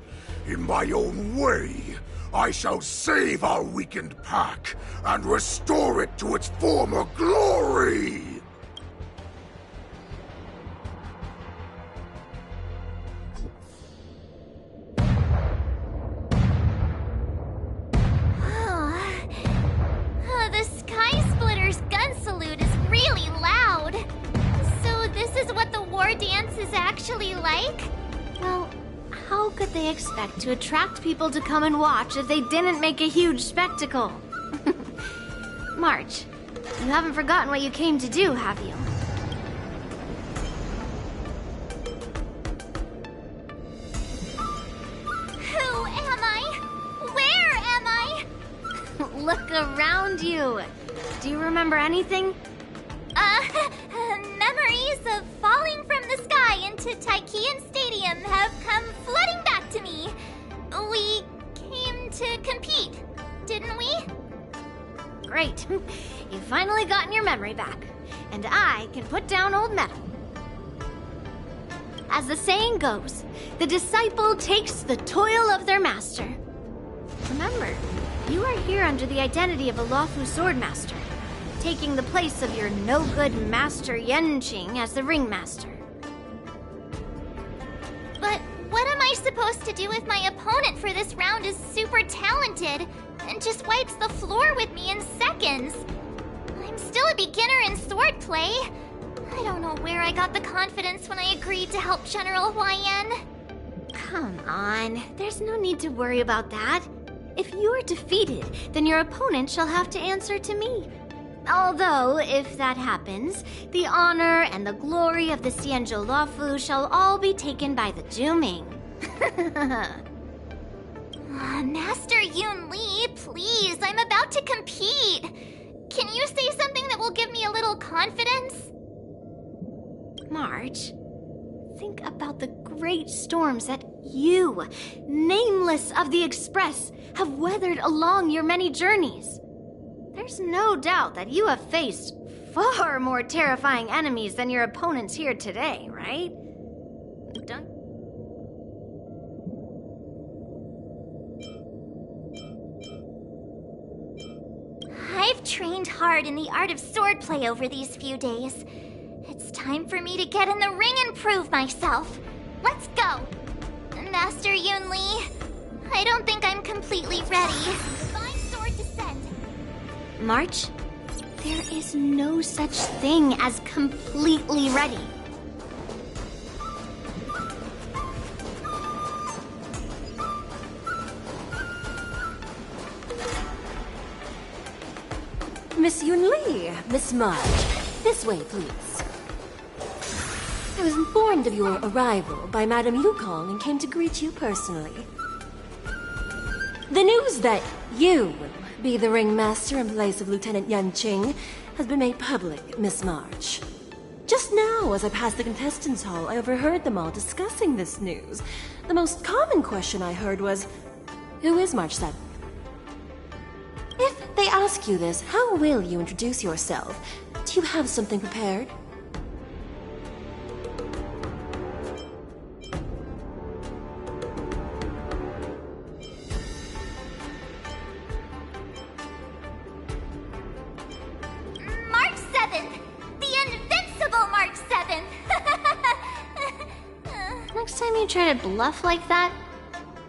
In my own way, I shall save our weakened pack and restore it to its former glory! The Sky Splitter's gun salute is really loud. So this is what the war dance is actually like? Well, how could they expect to attract people to come and watch if they didn't make a huge spectacle? March, you haven't forgotten what you came to do, have you? Who am I? Where am I? Look around you. Do you remember anything? Memories of falling from the sky into Taikian Stadium have come flooding back to me. We came to compete, didn't we? Great. You've finally gotten your memory back, and I can put down old metal. As the saying goes, the disciple takes the toil of their master. Remember, you are here under the identity of a Luofu Swordmaster, taking the place of your no-good master Yanqing as the ringmaster. But what am I supposed to do if my opponent for this round is super talented and just wipes the floor with me in seconds? I'm still a beginner in swordplay. I don't know where I got the confidence when I agreed to help General Huaiyan. Come on, there's no need to worry about that. If you are defeated, then your opponent shall have to answer to me. Although, if that happens, the honor and the glory of the Xianzhou Luofu shall all be taken by the Zhuming. Master Yun Li, please, I'm about to compete. Can you say something that will give me a little confidence? March, think about the great storms that you, nameless of the Express, have weathered along your many journeys. There's no doubt that you have faced far more terrifying enemies than your opponents here today, right? Don't... I've trained hard in the art of swordplay over these few days. It's time for me to get in the ring and prove myself. Let's go! Master Yun Li, I don't think I'm completely ready. Divine Sword Descent! March, there is no such thing as completely ready. Miss Yun Li, Miss March, this way, please. I was informed of your arrival by Madame Yukong and came to greet you personally. The news that you will be the ringmaster in place of Lieutenant Yanqing has been made public, Miss March. Just now, as I passed the contestants' hall, I overheard them all discussing this news. The most common question I heard was, who is March 7? If they ask you this, how will you introduce yourself? Do you have something prepared? you try to bluff like that,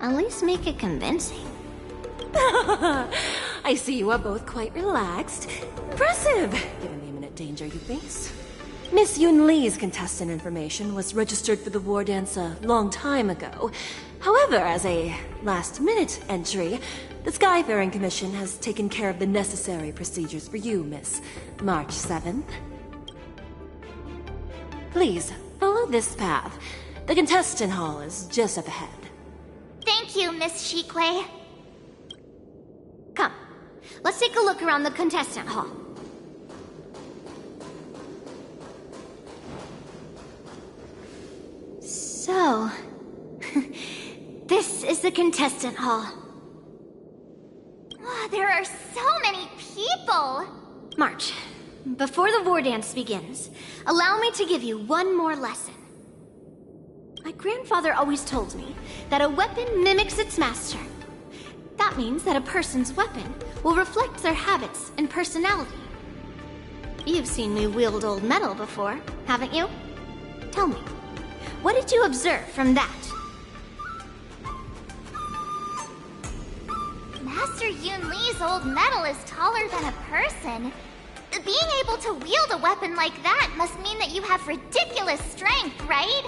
at least make it convincing. I see you are both quite relaxed. Impressive, given the imminent danger you face. Miss Yun Lee's contestant information was registered for the war dance a long time ago. However, as a last-minute entry, the Skyfaring Commission has taken care of the necessary procedures for you, Miss March 7th. Please, follow this path. The contestant hall is just up ahead. Thank you, Miss Shikwe. Come, let's take a look around the contestant hall. So, this is the contestant hall. Wow, there are so many people! March, before the war dance begins, allow me to give you one more lesson. My grandfather always told me that a weapon mimics its master. That means that a person's weapon will reflect their habits and personality. You've seen me wield old metal before, haven't you? Tell me, what did you observe from that? Master Yun Lee's old metal is taller than a person. Being able to wield a weapon like that must mean that you have ridiculous strength, right?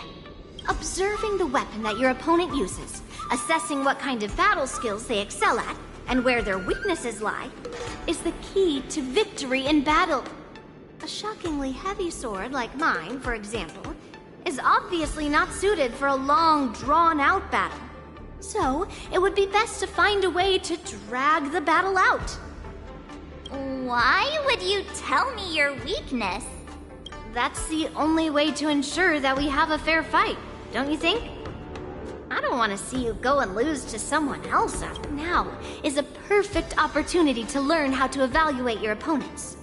Observing the weapon that your opponent uses, assessing what kind of battle skills they excel at, and where their weaknesses lie, is the key to victory in battle. A shockingly heavy sword like mine, for example, is obviously not suited for a long, drawn-out battle. So, it would be best to find a way to drag the battle out. Why would you tell me your weakness? That's the only way to ensure that we have a fair fight, don't you think? I don't want to see you go and lose to someone else. Now is a perfect opportunity to learn how to evaluate your opponents.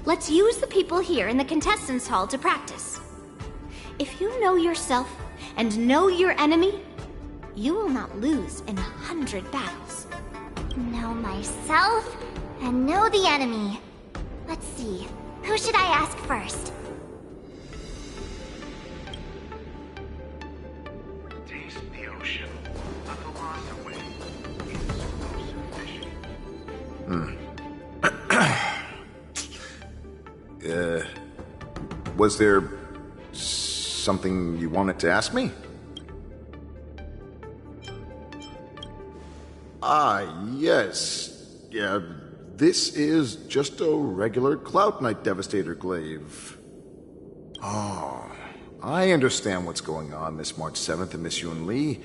Let's use the people here in the contestants' hall to practice. If you know yourself and know your enemy, you will not lose in 100 battles. Know myself and know the enemy. Let's see, who should I ask first? Taste the ocean, but the lost away. Was there something you wanted to ask me? Yes. Yeah, this is just a regular Cloud Knight Devastator glaive. Oh, I understand what's going on, Miss March 7th and Miss Yun Lee.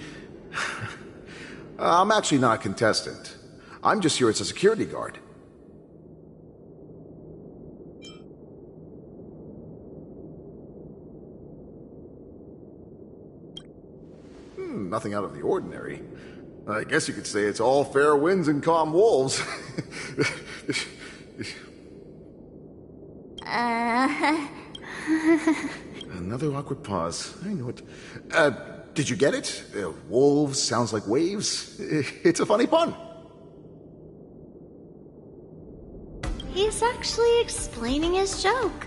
I'm actually not a contestant. I'm just here as a security guard. Nothing out of the ordinary. I guess you could say it's all fair winds and calm wolves. Another awkward pause. I knew it. Did you get it? Wolves sounds like waves. It's a funny pun. He's actually explaining his joke.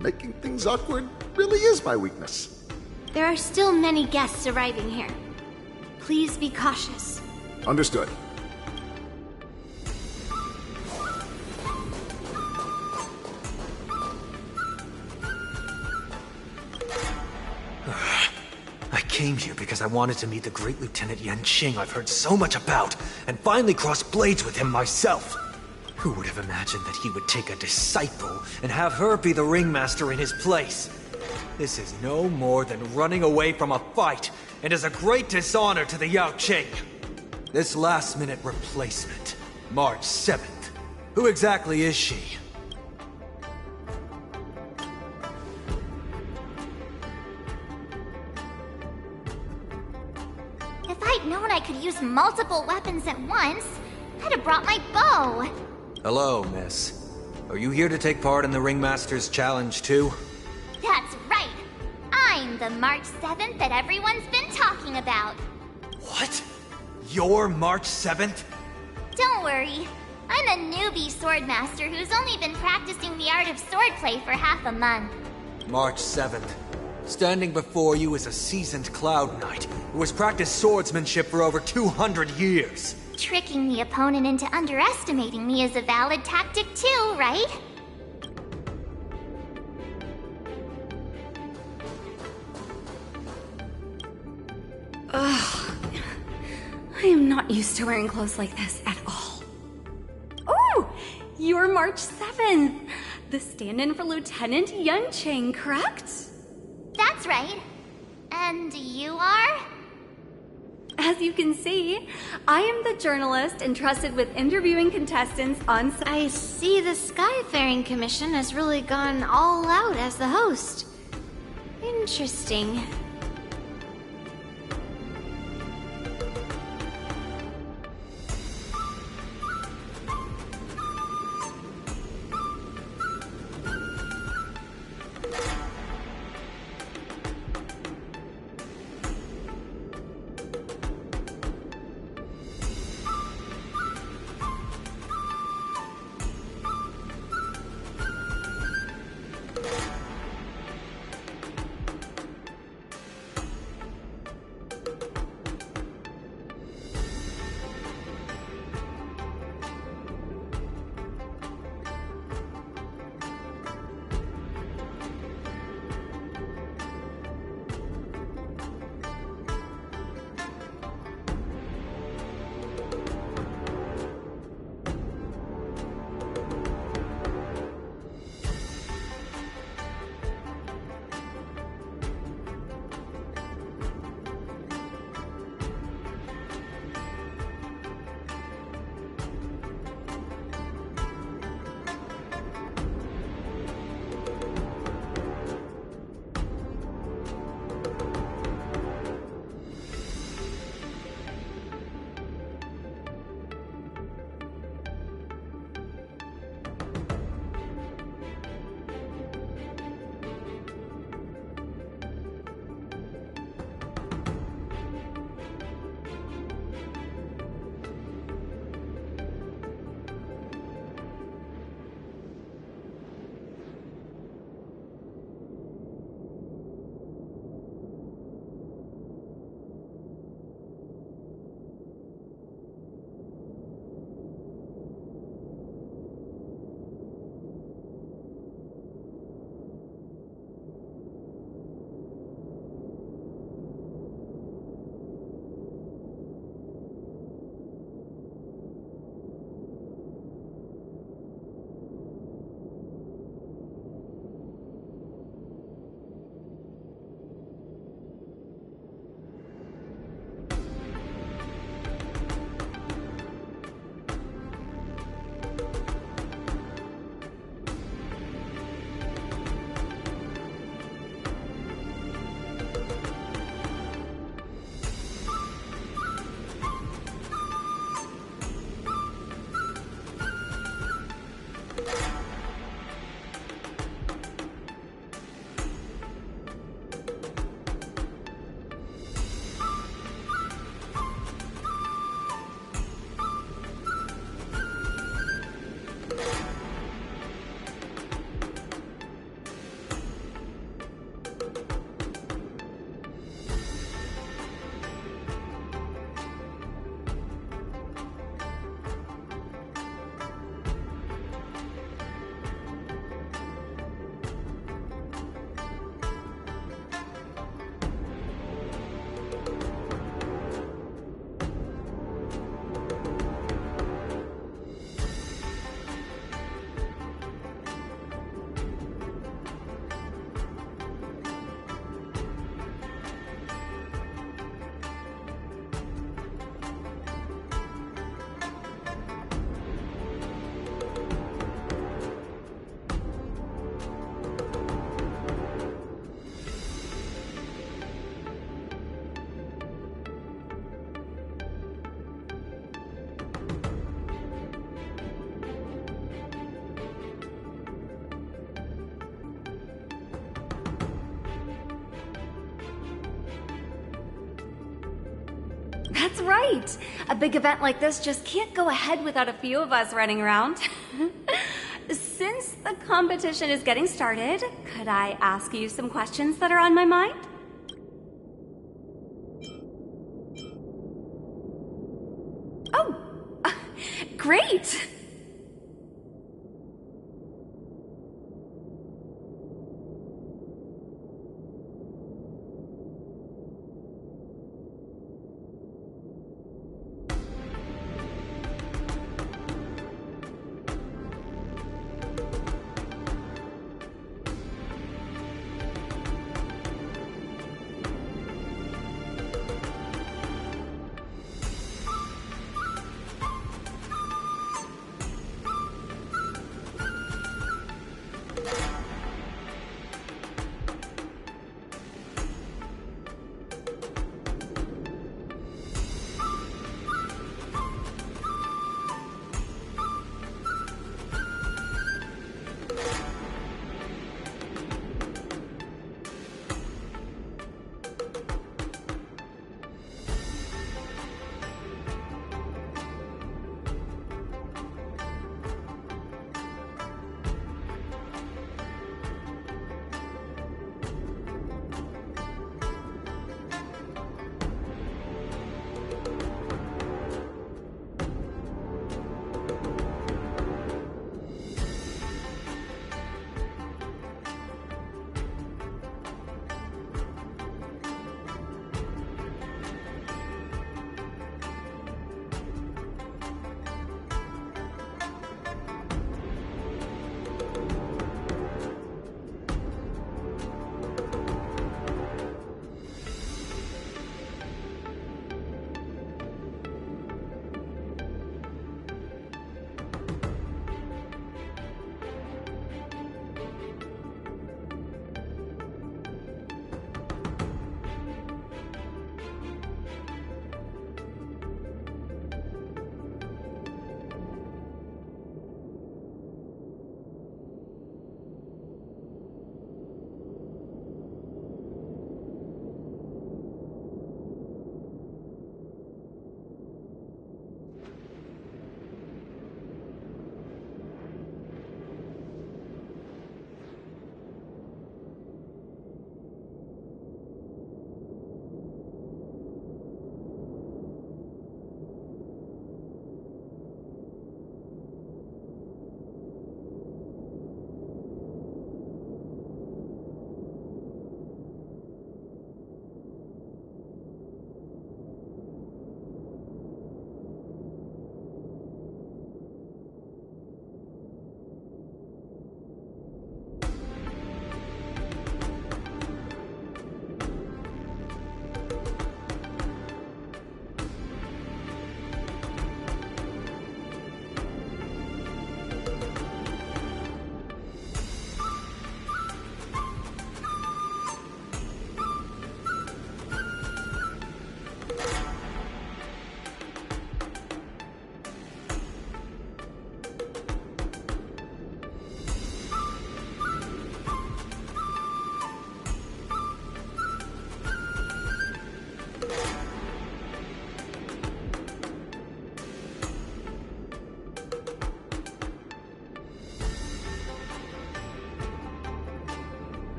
Making things awkward really is my weakness. There are still many guests arriving here. Please be cautious. Understood. I came here because I wanted to meet the great Lieutenant Yanqing I've heard so much about, and finally cross blades with him myself. Who would have imagined that he would take a disciple and have her be the ringmaster in his place? This is no more than running away from a fight, and is a great dishonor to the Yaoqing. This last-minute replacement, March 7th. Who exactly is she? If I'd known I could use multiple weapons at once, I'd have brought my bow. Hello, miss. Are you here to take part in the Ringmaster's Challenge too? That's right. I'm the March 7th that everyone's been talking about. What? You're March 7th? Don't worry. I'm a newbie swordmaster who's only been practicing the art of swordplay for half a month. March 7th. Standing before you is a seasoned Cloud Knight who has practiced swordsmanship for over 200 years. Tricking the opponent into underestimating me is a valid tactic too, right? Ugh. I am not used to wearing clothes like this at all. Oh! You're March 7, the stand-in for Lieutenant Yanqing, correct? That's right. And you are? As you can see, I am the journalist entrusted with interviewing contestants on... I see the Skyfaring Commission has really gone all out as the host. Interesting. That's right! A big event like this just can't go ahead without a few of us running around. Since since the competition is getting started, could I ask you some questions that are on my mind? Oh, great!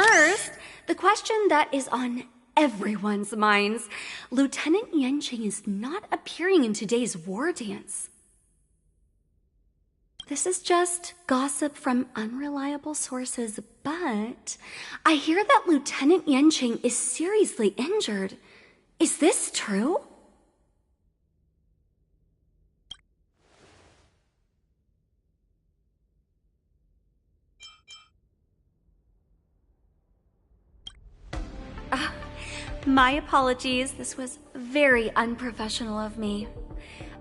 first, the question that is on everyone's minds. Lieutenant Yanqing is not appearing in today's war dance. This is just gossip from unreliable sources, but I hear that Lieutenant Yanqing is seriously injured. Is this true? My apologies. This was very unprofessional of me.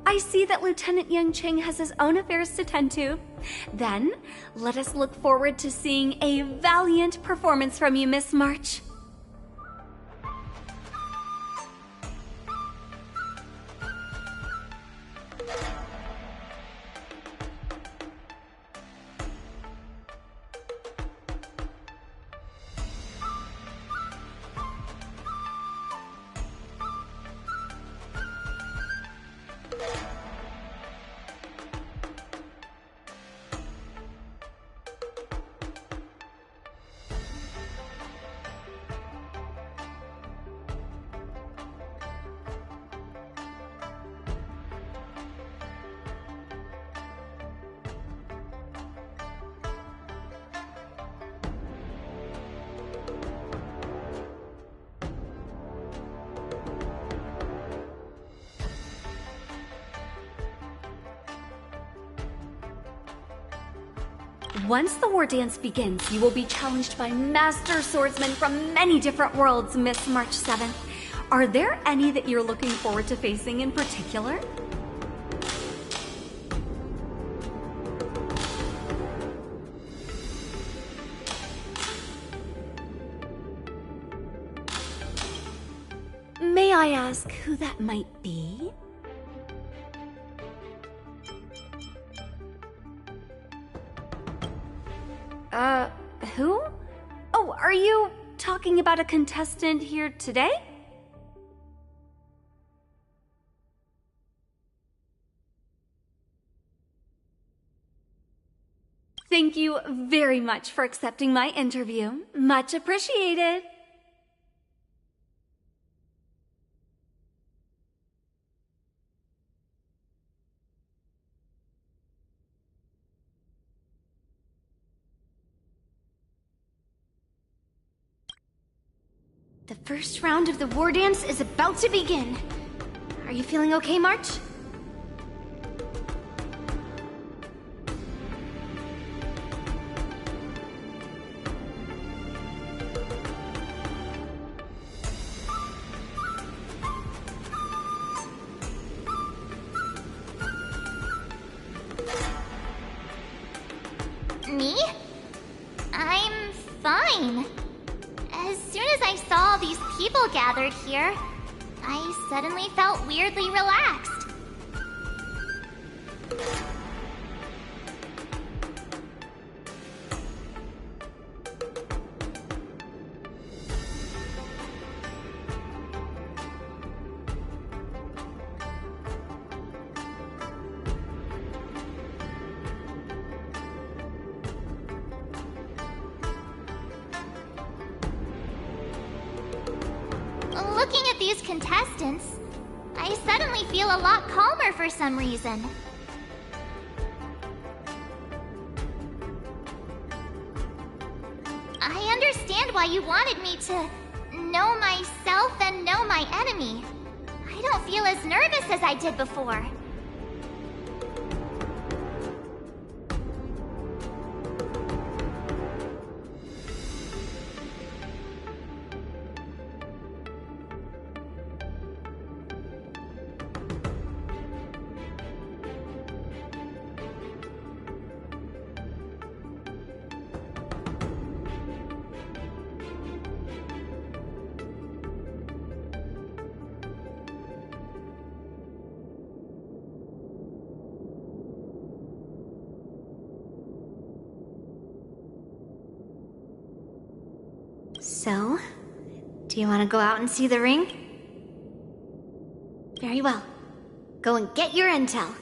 I see that Lieutenant Yanqing has his own affairs to tend to. Then, let us look forward to seeing a valiant performance from you, Miss March. Once the war dance begins, you will be challenged by master swordsmen from many different worlds, Miss March 7th. Are there any that you're looking forward to facing in particular? May I ask who that might be? Who? Oh, are you talking about a contestant here today? Thank you very much for accepting my interview. Much appreciated. The first round of the war dance is about to begin. Are you feeling okay, March? Me? I'm fine. As soon as I saw all these people gathered here, I suddenly felt weirdly relaxed. Looking at these contestants, I suddenly feel a lot calmer for some reason. I understand why you wanted me to know myself and know my enemy. I don't feel as nervous as I did before. So, do you want to go out and see the ring? Very well. Go and get your intel.